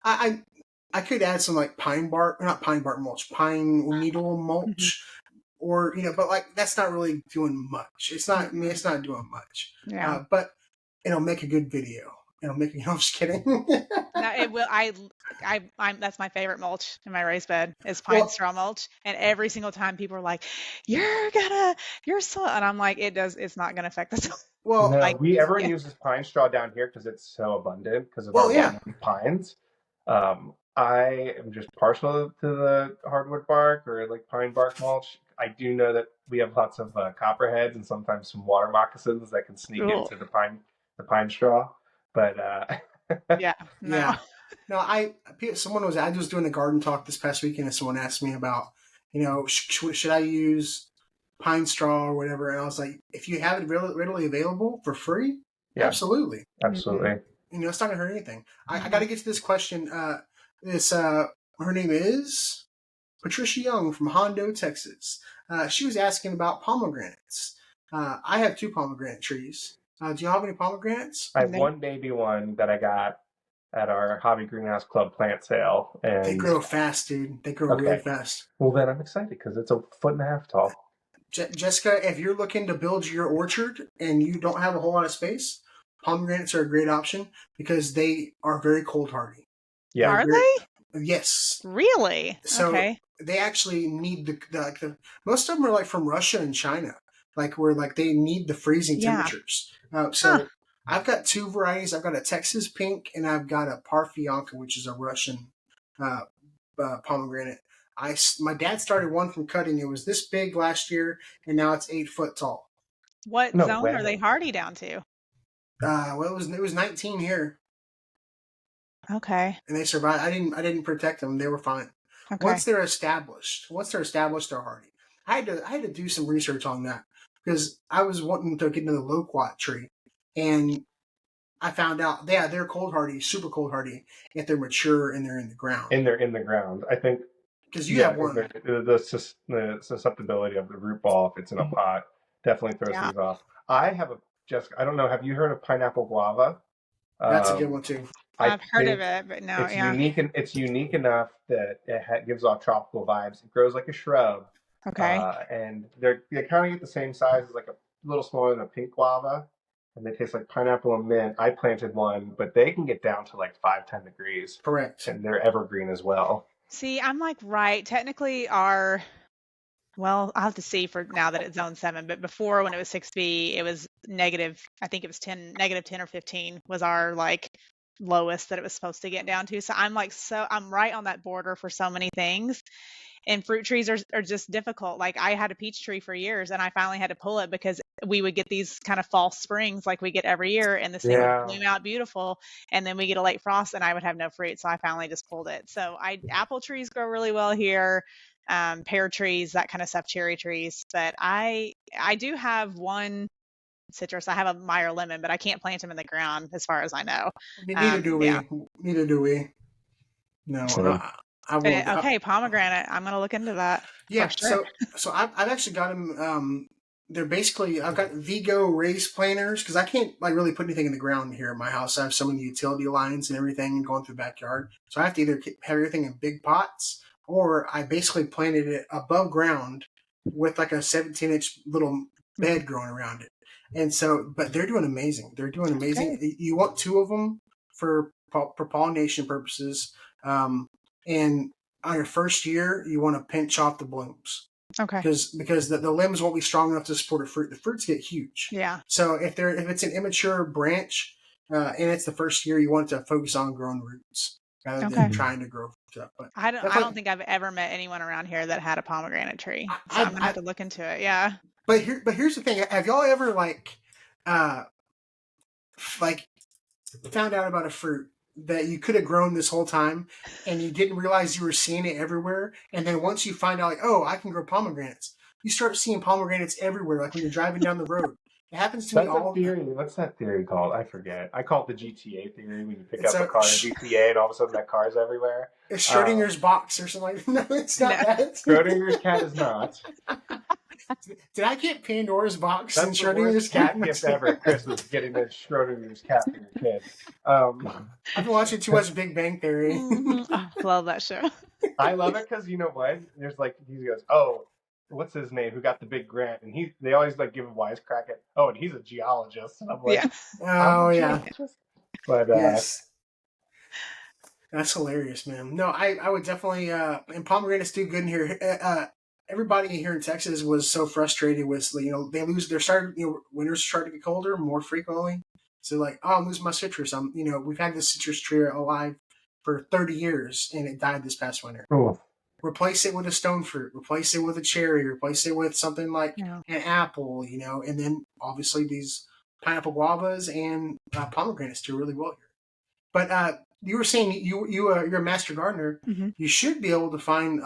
I could add some like pine mulch, pine needle mulch, or but like that's not really doing much. It's not doing much. Yeah. But it'll make a good video. It'll make I'm just kidding. No, it will. I'm that's my favorite mulch in my raised bed is pine straw mulch, and every single time people are like, "Your soil," and I'm like, it's not gonna affect the soil. Well, no, everyone uses pine straw down here because it's so abundant because of our pines. I am just partial to the hardwood bark or like pine bark mulch. I do know that we have lots of copperheads and sometimes some water moccasins that can sneak into the pine straw. But no, I was doing a garden talk this past weekend, and someone asked me about, should I use pine straw or whatever, and I was like, if you have it readily available for free, absolutely. It's not gonna hurt anything. I got to get to this question. Her name is Patricia Young from Hondo, Texas. She was asking about pomegranates. I have 2 pomegranate trees. Do you have any pomegranates? I have one baby one that I got at our Hobby Greenhouse Club plant sale. And they grow fast, dude. They grow really fast. Well, then I'm excited because it's 1.5 foot tall. Jessica, if you're looking to build your orchard and you don't have a whole lot of space, pomegranates are a great option because they are very cold hardy. Yeah. Are they? Yes. Really? So they actually need the most of them are like from Russia and China, like where like they need the freezing temperatures. I've got 2 varieties. I've got a Texas pink and I've got a Parfianka, which is a Russian pomegranate. My dad started one from cutting. It was this big last year, and now it's 8 foot tall. What zone are they hardy down to? Well, it was 19 here. Okay. And they survived. I didn't protect them. They were fine. Okay. Once they're established, they're hardy. I had to do some research on that because I was wanting to get into the loquat tree, and I found out they're cold hardy, super cold hardy if they're mature and they're in the ground. And they're in the ground, I think. Because you have one. The susceptibility of the root ball, if it's in a pot, definitely throws these off. I have Jessica, I don't know, have you heard of pineapple guava? That's a good one too. I've heard of it, but no, it's unique enough that it gives off tropical vibes. It grows like a shrub. Okay. And they kind of get the same size as like a little smaller than a pink guava. And they taste like pineapple and mint. I planted one, but they can get down to like 5-10 degrees. Correct. And they're evergreen as well. See, I'm like, technically well, I'll have to see for now that it's zone 7, but before when it was 6B, it was negative, I think it was negative 10 or 15 was our like lowest that it was supposed to get down to. So I'm right on that border for so many things. And fruit trees are just difficult. Like I had a peach tree for years and I finally had to pull it because we would get these kind of false springs like we get every year, and this thing would Yeah. bloom out beautiful, and then we get a late frost and I would have no fruit. So I finally just pulled it. So apple trees grow really well here, pear trees, that kind of stuff, cherry trees. But I do have one citrus. I have a Meyer lemon, but I can't plant them in the ground as far as I know. Neither do Yeah. we. Neither do we. No, Same. I will. Okay, pomegranate. I'm gonna look into that. Yeah. For sure. So I've actually got them. They're basically, I've got Vigo raised planters because I can't like really put anything in the ground here at my house. I have so many utility lines and everything going through the backyard. So I have to either have everything in big pots, or I basically planted it above ground with like a 17-inch little bed growing around it. And so, but they're doing amazing. They're doing amazing. Okay. You want 2 of them for pollination purposes. And on your first year, you want to pinch off the blooms. Okay. Because the limbs won't be strong enough to support a fruit. The fruits get huge. Yeah. So if it's an immature branch and it's the first year, you want to focus on growing roots rather than trying to grow stuff. But I don't think I've ever met anyone around here that had a pomegranate tree. So I'm gonna have to look into it. Yeah. But here's the thing: have y'all ever like found out about a fruit that you could have grown this whole time and you didn't realize you were seeing it everywhere, and then once you find out like, oh, I can grow pomegranates, you start seeing pomegranates everywhere, like when you're driving down the road. It happens to me all the time. What's that theory called? I forget. I call it the GTA theory, when you pick up a car in GTA and all of a sudden that car's everywhere. It's Schrodinger's box or something like that. No, it's not that. Schrodinger's cat is not. Did I get Pandora's box That's and Schrodinger's cat gift ever at Christmas, getting the Schrodinger's cat for your kid. I've been watching too much Big Bang Theory. I love that show. I love it because you know what? There's like, he goes, oh, what's his name? Who got the big grant? And they always like give a wisecrack at, oh, and he's a geologist. And I'm like, oh yeah. But yes. That's hilarious, man. No, I would definitely and pomegranates do good in here. Everybody here in Texas was so frustrated with, winters start to get colder more frequently. So like, oh, I'm losing my citrus. We've had this citrus tree alive for 30 years and it died this past winter. Oh. Replace it with a stone fruit, replace it with a cherry, replace it with something like an apple, and then obviously these pineapple guavas and pomegranates do really well here. But you were saying you're a master gardener. Mm-hmm. You should be able to find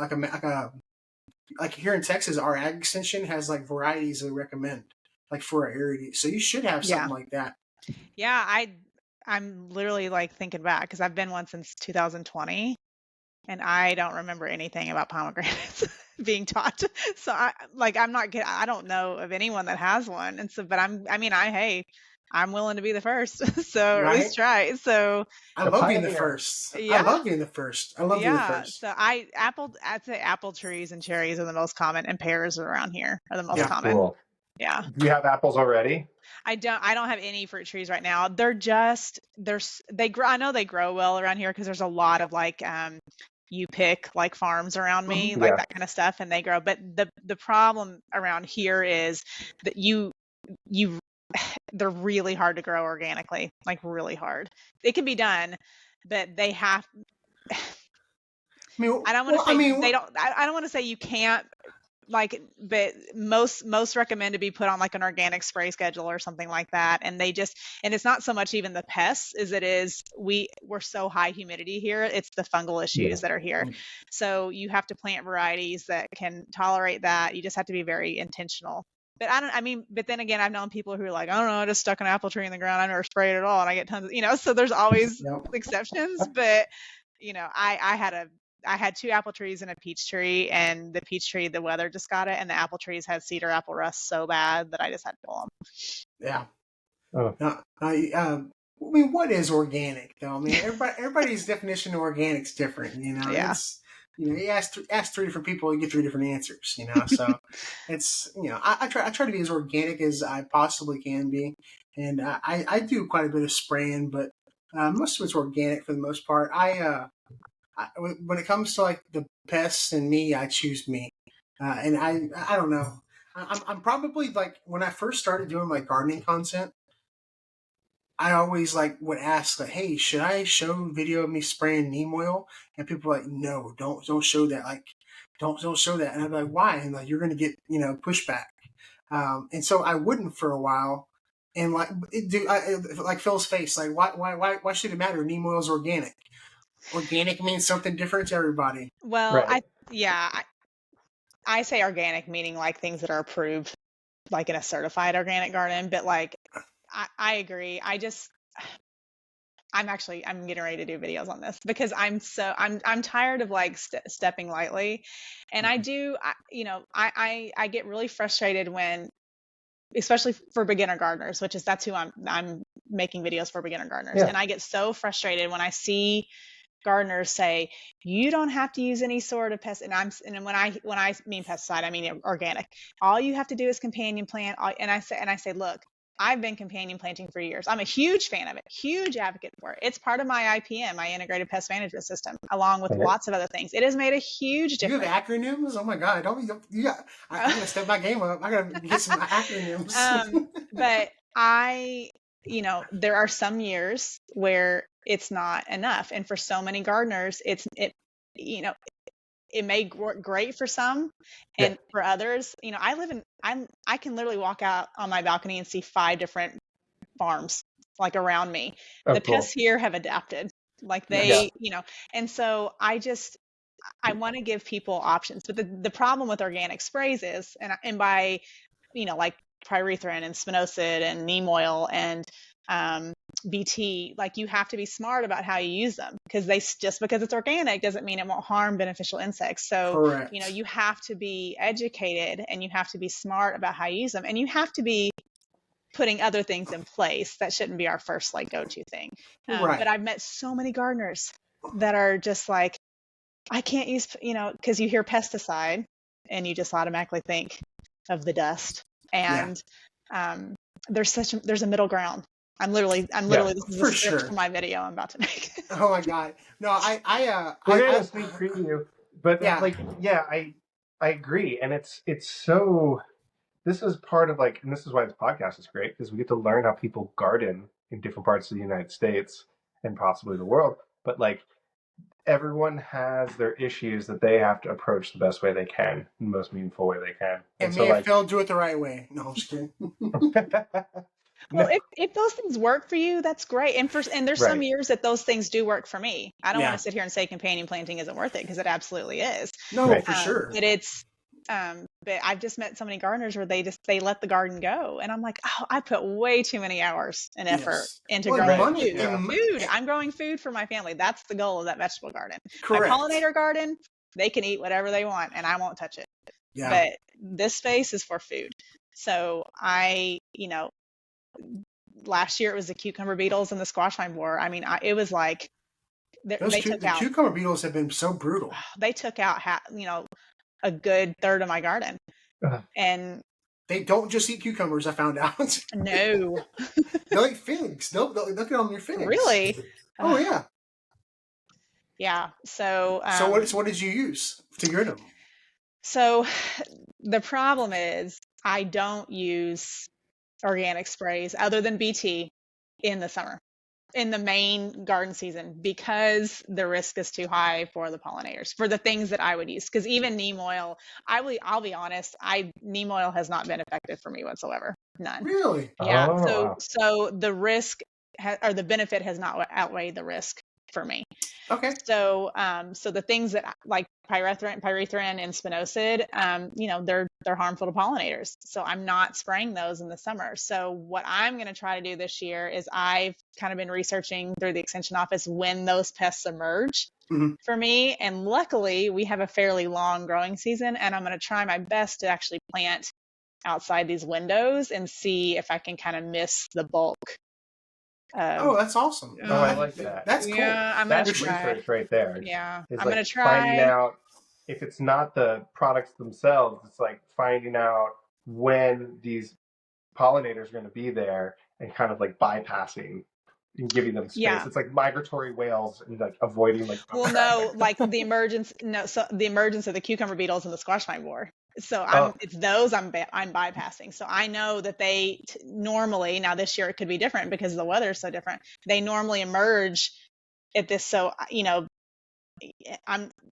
like here in Texas, our ag extension has like varieties we recommend, like for our area. So you should have something like that. Yeah, I'm literally like thinking back because I've been one since 2020, and I don't remember anything about pomegranates being taught. So I don't know of anyone that has one, and so but I'm willing to be the first, so at least try. So I love being the first. Yeah. I love being the first. I love being the first. So I'd say apple trees and cherries are the most common, and pears around here are the most common. Cool. Yeah. Do you have apples already? I don't have any fruit trees right now. They grow. I know they grow well around here because there's a lot of like you pick like farms around me, like that kind of stuff, and they grow. But the problem around here is that they're really hard to grow organically, like really hard. It can be done, but they have. I don't want to say they don't. I don't want to say you can't. But most recommend to be put on like an organic spray schedule or something like that. And it's not so much even the pests as it is we're so high humidity here. It's the fungal issues that are here. So you have to plant varieties that can tolerate that. You just have to be very intentional. But but then again, I've known people who are like, I don't know, I just stuck an apple tree in the ground. I never sprayed it at all. And I get tons of, so there's always exceptions. But, I had 2 apple trees and a peach tree, and the peach tree, the weather just got it. And the apple trees had cedar apple rust so bad that I just had to pull them. Yeah. What is organic though? I mean, everybody's definition of organic is different, Yeah. It's, you ask 3 different people, you get 3 different answers, So it's, I try to be as organic as I possibly can be. And I do quite a bit of spraying, but most of it's organic for the most part. When it comes to like the pests and me, I choose me. And I don't know. I'm probably like, when I first started doing my gardening content, I always like would ask like, hey, should I show video of me spraying neem oil? And people are like, no, don't show that. Like, don't show that. And I'm like, why? And like, you're gonna get pushback. And so I wouldn't for a while. And like, like Phil's face, like, why should it matter? Neem oil is organic. Organic means something different to everybody. Well, Right. I say organic, meaning like things that are approved, like in a certified organic garden. But like, I agree. I'm getting ready to do videos on this because I'm tired of like stepping lightly, and I get really frustrated when, especially for beginner gardeners, that's who I'm making videos for, beginner gardeners. Yeah. And I get so frustrated when I see gardeners say you don't have to use any sort of pest, and when I mean pesticide, I mean organic. All you have to do is companion plant. And I say, look, I've been companion planting for years. I'm a huge fan of it, huge advocate for it. It's part of my IPM, my integrated pest management system, along with lots of other things. It has made a huge difference. You have acronyms? Oh my God! I'm gonna step my game up. I gotta get some acronyms. But there are some years where it's not enough, and for so many gardeners, it may work great for some, and for others, I can literally walk out on my balcony and see 5 different farms like around me. The pests here have adapted, like they, and so I want to give people options. But the problem with organic sprays is, and by, like pyrethrin and spinosad and neem oil and BT, like you have to be smart about how you use them, because just because it's organic doesn't mean it won't harm beneficial insects. So, correct. You have to be educated, and you have to be smart about how you use them, and you have to be putting other things in place. That shouldn't be our first like go-to thing. Right. But I've met so many gardeners that are just like, I can't use, because you hear pesticide and you just automatically think of the dust. And there's a middle ground. I'm literally this is a script for my video I'm about to make. Oh my God. No, we're gonna sneak preview, but I agree. And it's so, this is part of like, and this is why this podcast is great, because we get to learn how people garden in different parts of the United States and possibly the world. But like, everyone has their issues that they have to approach the best way they can, the most meaningful way they can. And so, like, Phil, do it the right way. No, I'm just kidding. Well, if those things work for you, that's great. And there's some years that those things do work for me. I don't want to sit here and say companion planting isn't worth it, because it absolutely is. No, for sure. But I've just met so many gardeners where they let the garden go, and I'm like, oh, I put way too many hours and effort into growing food. I'm growing food for my family. That's the goal of that vegetable garden. Correct. My pollinator garden, they can eat whatever they want, and I won't touch it. Yeah. But this space is for food. So last year it was the cucumber beetles and the squash vine borer. I mean, it was like the cucumber beetles have been so brutal. They took out a good third of my garden. And they don't just eat cucumbers, I found out. No. They'll eat figs. They'll look at your figs. Really? Oh, yeah. Yeah. So what did you use to get them? So the problem is I don't use organic sprays other than BT in the summer, in the main garden season, because the risk is too high for the pollinators, for the things that I would use. Because even neem oil, I'll be honest, neem oil has not been effective for me whatsoever. None. Really? Yeah. Oh, so the risk or the benefit has not outweighed the risk for me. Okay. So the things that like pyrethrin and spinosad, they're harmful to pollinators. So I'm not spraying those in the summer. So what I'm going to try to do this year is I've kind of been researching through the extension office when those pests emerge for me. And luckily we have a fairly long growing season, and I'm going to try my best to actually plant outside these windows and see if I can kind of miss the bulk. That's awesome. I like that. That's cool. Yeah, I'm That's gonna try. research right there. Yeah, it's I'm like gonna try finding out if it's not the products themselves. It's like finding out when these pollinators are going to be there and kind of like bypassing and giving them space. Yeah. It's like migratory whales and like avoiding like. Well, no, like the emergence of the cucumber beetles and the squash vine borer. So Oh, it's those I'm bypassing. So I know that they normally, now this year it could be different because the weather is so different. They normally emerge at this. So,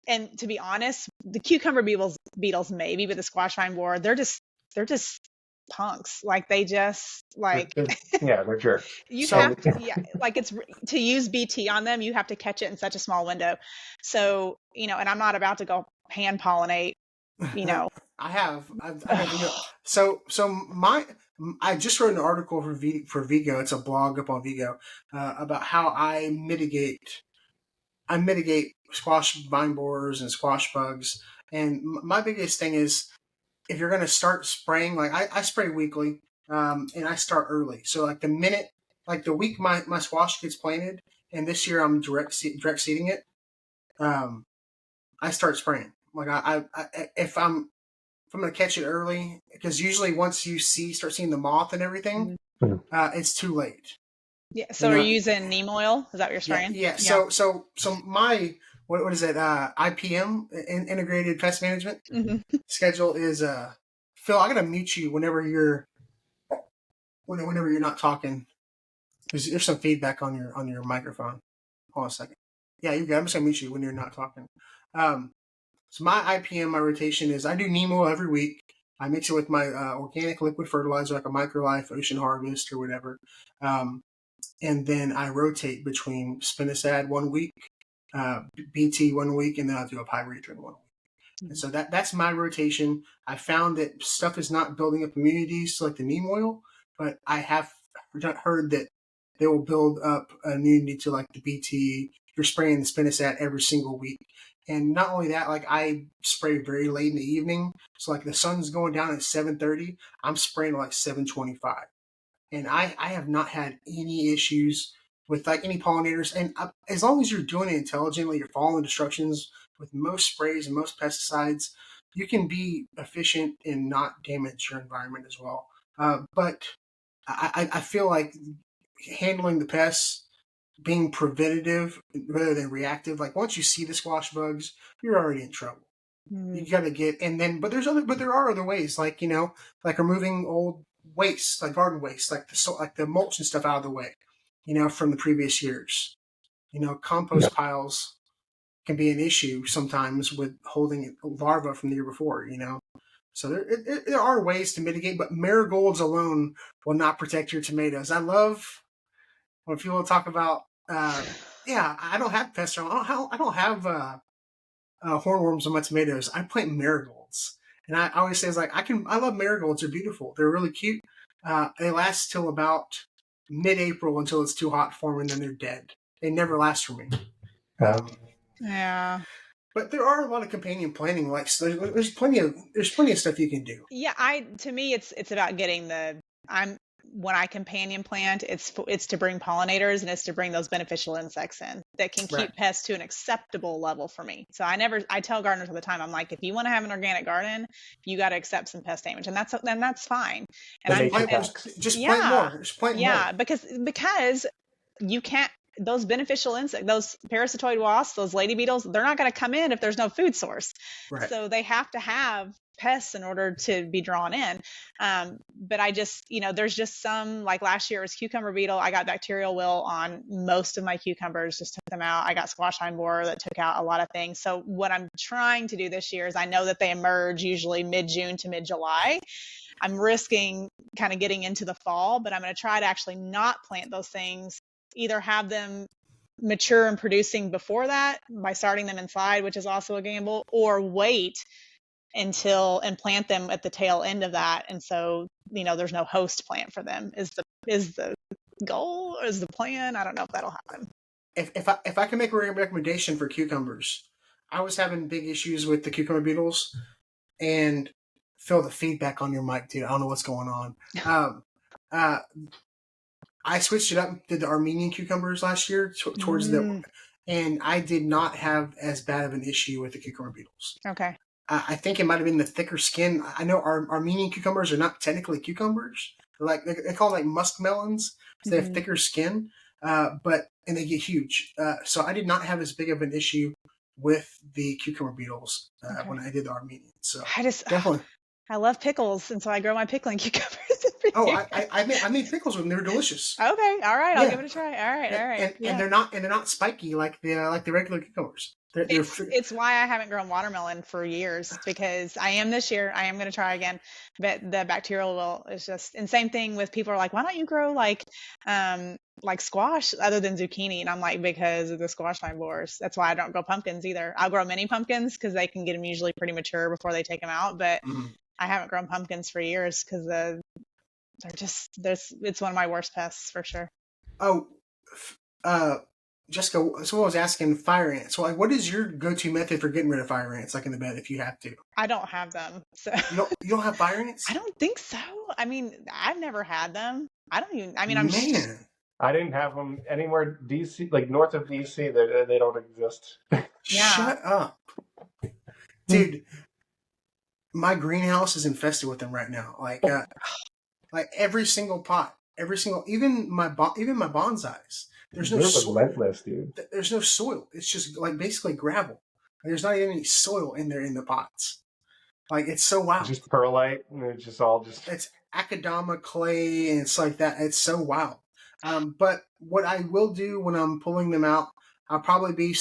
and to be honest, the cucumber beetles maybe, but the squash vine borer, they're just punks. Like they just like, they're jerks. you So have to, yeah, like it's to use BT on them, you have to catch it in such a small window. So, and I'm not about to go hand pollinate, you know. I've got video. I just wrote an article for Vigo. It's a blog up on Vigo about how I mitigate squash vine borers and squash bugs. And my biggest thing is if you're going to start spraying, like I spray weekly, and I start early. So like the week my squash gets planted, and this year I'm direct seeding it, I start spraying. Like if I'm going to catch it early, because usually once you start seeing the moth and everything, Mhm. it's too late. Yeah. So are you using neem oil? Is that what you're Yeah, spraying? yeah. So my what is it? IPM, integrated pest management schedule is Phil. I gotta mute you whenever you're not talking. There's some feedback on your microphone. Hold on a second. Yeah, you're good. I'm just gonna mute you when you're not talking. So my IPM, my rotation is I do neem oil every week. I mix it with my organic liquid fertilizer like a Microlife, Ocean Harvest, or whatever. And then I rotate between spinosad 1 week, BT 1 week, and then I'll do a pyrethrin 1 week. And so that's my rotation. I found that stuff is not building up immunities to like the neem oil, but I have heard that they will build up immunity to like the BT. You're spraying the spinosad every single week. And not only that, like I spray very late in the evening. So like the sun's going down at 7:30, I'm spraying like 7:25. And I have not had any issues with like any pollinators. And as long as you're doing it intelligently, you're following instructions with most sprays and most pesticides, you can be efficient and not damage your environment as well. But I feel like handling the pests, being preventative rather than reactive. Like once you see the squash bugs, you're already in trouble. You got to get, and then, but there are other ways, like, like removing old waste, like garden waste, like the mulch and stuff out of the way, from the previous years. Compost piles can be an issue sometimes with holding larvae from the year before, So there are ways to mitigate, but marigolds alone will not protect your tomatoes. I love when people talk about, yeah, I don't have pests. I don't have hornworms on my tomatoes. I plant marigolds, and I always say, I love marigolds. They're beautiful. They're really cute. They last till about mid-April until it's too hot for them, and then they're dead. They never last for me. Yeah. But there are a lot of companion planting. Like so there's plenty of stuff you can do. Yeah, to me it's about getting when I companion plant, it's to bring pollinators and it's to bring those beneficial insects in that can keep Right. pests to an acceptable level for me. So I tell gardeners all the time, I'm like, if you want to have an organic garden, you got to accept some pest damage, and that's fine. And The nature just yeah, plant more. Just plant yeah, more. because you can't. Those beneficial insects, those parasitoid wasps, those lady beetles, they're not going to come in if there's no food source. Right. So they have to have pests in order to be drawn in. But I just, there's just some, like last year it was cucumber beetle. I got bacterial wilt on most of my cucumbers, just took them out. I got squash vine borer that took out a lot of things. So what I'm trying to do this year is I know that they emerge usually mid-June to mid-July. I'm risking kind of getting into the fall, but I'm going to try to actually not plant those things, either have them mature and producing before that by starting them inside, which is also a gamble, or wait and plant them at the tail end of that. And so, there's no host plant for them is the goal, or is the plan. I don't know if that'll happen. If I can make a recommendation for cucumbers, I was having big issues with the cucumber beetles, and Phil, the feedback on your mic, dude. I don't know what's going on. I switched it up, did the Armenian cucumbers last year towards and I did not have as bad of an issue with the cucumber beetles. Okay. I think it might have been the thicker skin. I know our Armenian cucumbers are not technically cucumbers. They call them like musk melons. So they have thicker skin, and they get huge. So I did not have as big of an issue with the cucumber beetles when I did the Armenian. So I just definitely. I love pickles, and so I grow my pickling cucumbers every Oh, year. I made pickles with them. They're delicious. Okay, all right, I'll Yeah, give it a try. All right, all right. and Yeah. they're not spiky like the regular cucumbers. They're It's why I haven't grown watermelon for years, because I am this year. I am going to try again, but the bacterial will is just. And same thing with people are like, why don't you grow like squash other than zucchini? And I'm like, because of the squash vine borers. That's why I don't grow pumpkins either. I'll grow mini pumpkins because they can get them usually pretty mature before they take them out. But Mhm. I haven't grown pumpkins for years because they're just it's one of my worst pests for sure. Oh, uh, Jessica, someone was asking fire ants. So, like, what is your go-to method for getting rid of fire ants, like in the bed, if you have to? I don't have them, so You don't have fire ants? I don't think so. I mean, I've never had them. I don't even. I mean, Man, I didn't have them anywhere DC, like north of DC. They don't exist. Yeah. Shut up, dude. My greenhouse is infested with them right now. Like every single pot, even my bonsais. There's no They're soil. relentless, dude. There's no soil. It's just like basically gravel. There's not even any soil in there in the pots. Like, it's so wild. Just perlite, and it's just all just. It's akadama clay, and it's like that. It's so wild. But what I will do when I'm pulling them out, I'll probably be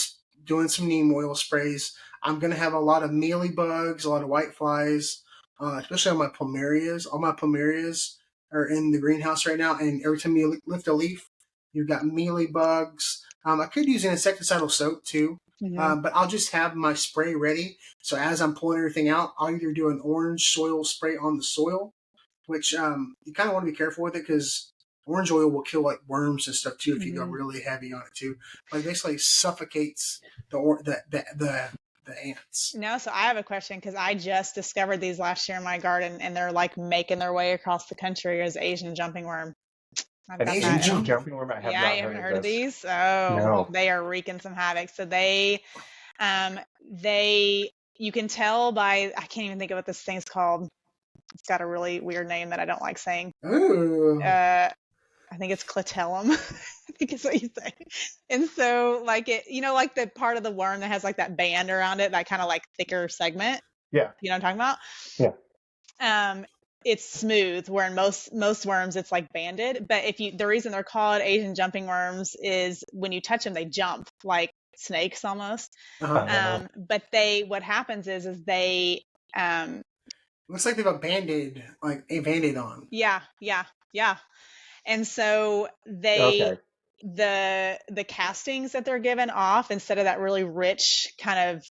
doing some neem oil sprays. I'm gonna have a lot of mealybugs, a lot of whiteflies, especially on my plumerias. All my plumerias are in the greenhouse right now, and every time you lift a leaf, you've got mealybugs. I could use an insecticidal soap too. But I'll just have my spray ready. So as I'm pulling everything out, I'll either do an orange soil spray on the soil, which you kind of want to be careful with it because orange oil will kill like worms and stuff too if you go really heavy on it too. Like, basically suffocates the ants. No, so I have a question because I just discovered these last year in my garden, and they're like making their way across the country as Asian jumping worm. I've An got Asian that. jumping jumping worm. I have Yeah, not you heard haven't heard of this. these? Oh, No. they are wreaking some havoc. So you can tell by, I can't even think of what this thing's called. It's got a really weird name that I don't like saying. Ooh. I think it's clitellum. I think is what you say. And so, like, it, like the part of the worm that has like that band around it, that kind of like thicker segment. Yeah. You know what I'm talking Yeah. about? It's smooth, where in most worms it's like banded. But the reason they're called Asian jumping worms is when you touch them, they jump like snakes almost. But what happens is they looks like they have a band-aid on. Yeah. And so Okay. the castings that they're given off, instead of that really rich kind of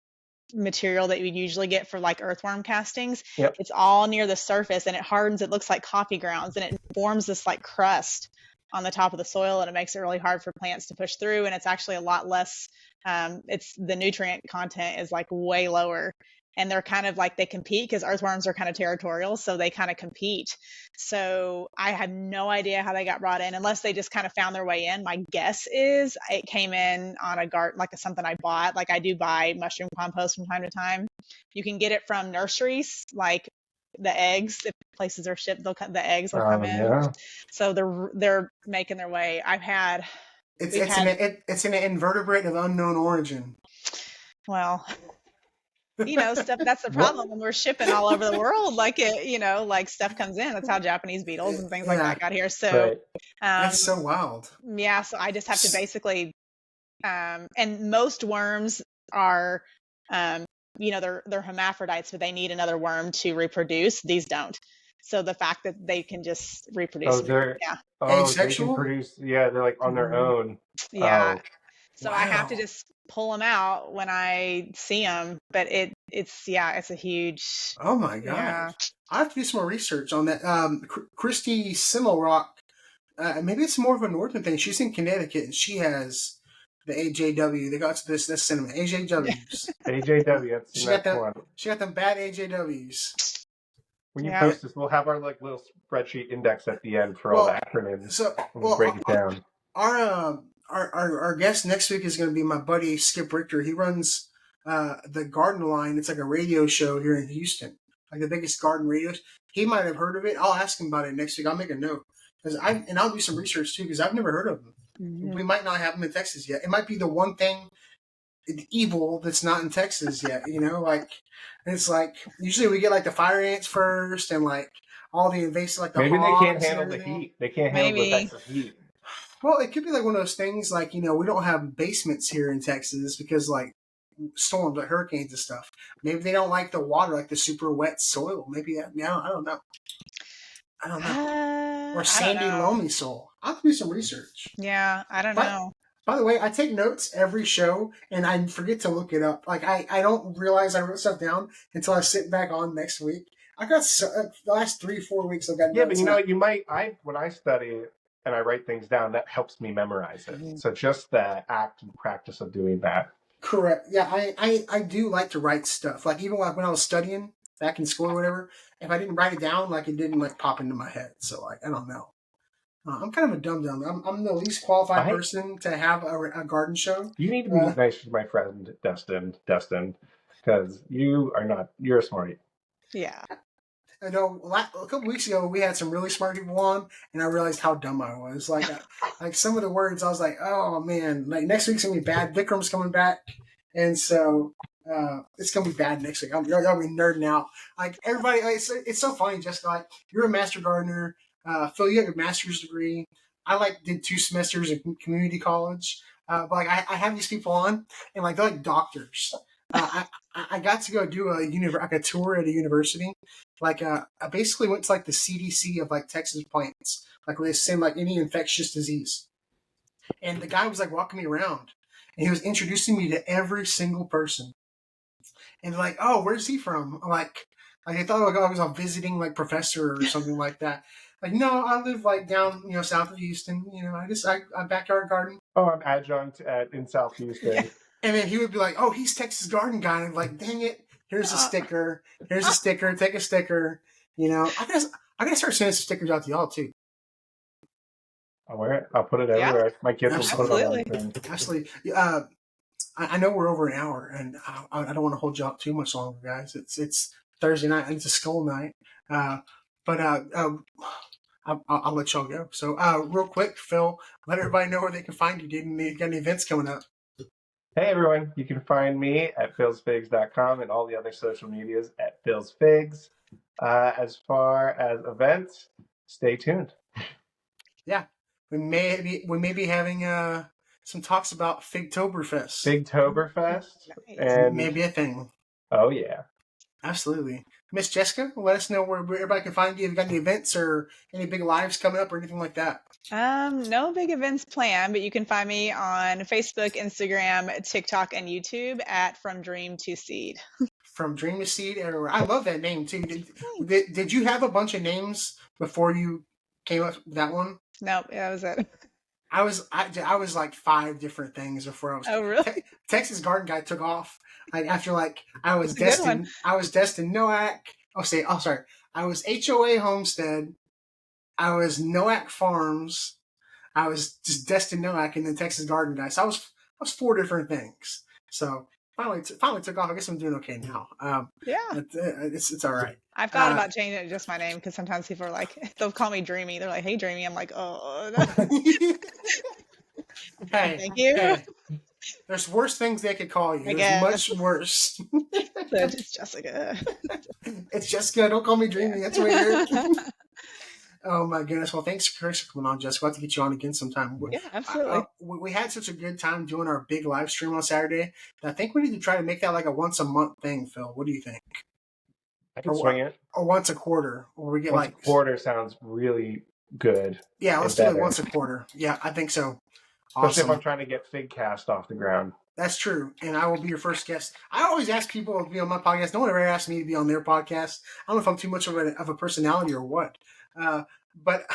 material that you would usually get for like earthworm castings, it's all near the surface, and it hardens. It looks like coffee grounds, and it forms this like crust on the top of the soil, and it makes it really hard for plants to push through. And it's actually a lot less. It's the nutrient content is like way lower. And they're kind of like, they compete because earthworms are kind of territorial, so they kind of compete. So I had no idea how they got brought in, unless they just kind of found their way in. My guess is it came in on a garden, like something I bought. Like, I do buy mushroom compost from time to time. You can get it from nurseries, like the eggs. If places are shipped, the eggs will come in. Yeah. So they're making their way. It's an invertebrate of unknown origin. Well, stuff. That's the problem when we're shipping all over the world. Like like stuff comes in. That's how Japanese beetles and things like that got here. So that's so wild. Yeah. So I just have to basically, and most worms are, they're hermaphrodites, but they need another worm to reproduce. These don't. So the fact that they can just reproduce. They can produce. Yeah, they're like on their own. Yeah. So wow. I have to just pull them out when I see them, but it's a huge. Oh my gosh! Yeah. I have to do some more research on that. Christy Simmelrock, maybe it's more of a northern thing. She's in Connecticut, and she has the AJW. They got to this cinema AJWs. AJW. She got them bad AJWs. When you post this, we'll have our like little spreadsheet index at the end for all the acronyms. So we'll break it down. Our guest next week is going to be my buddy Skip Richter. He runs the Garden Line. It's like a radio show here in Houston, like the biggest garden radio. He might have heard of it. I'll ask him about it next week. I'll make a note and I'll do some research too because I've never heard of them. We might not have them in Texas yet. It might be the one thing evil that's not in Texas yet. Like it's like usually we get like the fire ants first, and like all the invasive, like the Maybe they can't hogs and handle the everything. heat. They can't handle the Maybe. Texas heat. Well, it could be like one of those things, like we don't have basements here in Texas because like storms, like hurricanes and stuff. Maybe they don't like the water, like the super wet soil. Maybe I don't know. I don't know. Or I don't sandy, know. loamy soil. I'll have to do some research. Yeah, I don't But know. by the way, I take notes every show, and I forget to look it up. Like I don't realize I wrote stuff down until I sit back on next week. I got the last 3-4 weeks I've got Yeah, but notes. you know what? You might. When I study and I write things down, that helps me memorize it. Mhm. So just the act and practice of doing that. Correct. Yeah, I do like to write stuff. Like even like when I was studying back in school or whatever, if I didn't write it down, like it didn't like pop into my head. So like I don't know. I'm kind of a dum dum. I'm the least qualified person to have a garden show. You need to be nice to my friend Destin, because you are not. You're a smarty. Yeah. I know a couple weeks ago we had some really smart people on, and I realized how dumb I was. Like some of the words, I was like, oh man, like next week's gonna be bad. Vikram's coming back, and so it's gonna be bad next week. Y'all be nerding out. Like everybody, like, it's so funny. Jessica, like you're a master gardener. Phil, you have your master's degree. I did 2 semesters in community college. But like I have these people on, and like they're like doctors. I got to go do a tour at a university. Like I basically went to like the CDC of like Texas plants, like where they send like any infectious disease. And the guy was like walking me around, and he was introducing me to every single person. And like, oh, where's he from? Like I thought I was a visiting like professor or something like that. Like, no, I live like down, south of Houston. I backyard garden. Oh, I'm adjunct in South Houston. Yeah. And then he would be like, oh, he's Texas garden guy. And I'm like, dang it, here's a sticker. Here's a sticker. Take a sticker. I gotta start sending some stickers out to y'all too. I'll wear it. I'll put it everywhere. Yeah. My kids will put it on Absolutely. everything. Actually, I know we're over an hour, and I don't want to hold you up too much longer, guys. It's Thursday night, and it's a skull night. But I'll let y'all go. So, real quick, Phil, let everybody know where they can find you. You got any events coming up? Hey everyone, you can find me at philsfigs.com and all the other social medias at philsfigs. As far as events, stay tuned. Yeah, we may be having some talks about Figtoberfest. Figtoberfest, Nice. and Maybe a thing. oh yeah. Absolutely. Miss Jessica, let us know where everybody can find you. Have you got any events or any big lives coming up or anything like that? No big events planned, but you can find me on Facebook, Instagram, TikTok, and YouTube at From Dream to Seed. From Dream to Seed everywhere. I love that name too. Did you have a bunch of names before you came up with that one? Nope, that was it. I was like 5 different things before I was. Oh, really? Texas Garden Guy took off. Like after like I was That's a good destined. I was destined Noack. Sorry. I was HOA Homestead. I was Noack Farms. I was just destined Noack, and then Texas Garden Guy. So I was 4 different things. So finally took off. I guess I'm doing okay now. Yeah. It's all right. I've thought about changing it to just my name because sometimes people are like, they'll call me Dreamy. They're like, hey, Dreamy. I'm like, oh, no. Hey, Thank you. hey, there's worse things they could call you. I There's guess. much worse. But it's Jessica. It's Jessica. Don't call me Dreamy. That's weird. Oh my goodness. Well, thanks for coming on, Jessica. We'll have to get you on again sometime. Yeah, absolutely. We had such a good time doing our big live stream on Saturday that I think we need to try to make that like a once a month thing, Phil. What do you think? I can swing it. Or once a quarter, where we get Once a quarter sounds really good. Yeah, let's do it once a quarter. Yeah, I think so. Especially Awesome. if I'm trying to get Figcast off the ground. That's true, and I will be your first guest. I always ask people to be on my podcast. No one ever asked me to be on their podcast. I don't know if I'm too much of a personality or what, but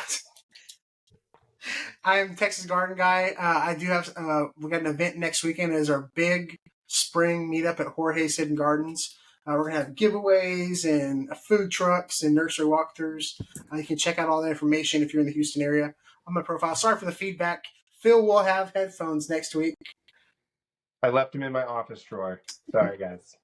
I am Texas Garden Guy. I do have we got an event next weekend. It is our big spring meetup at Jorge's Hidden Gardens. We're gonna have giveaways and food trucks and nursery walkthroughs. You can check out all that information if you're in the Houston area on my profile. Sorry for the feedback. Phil will have headphones next week. I left them in my office drawer. Sorry, guys.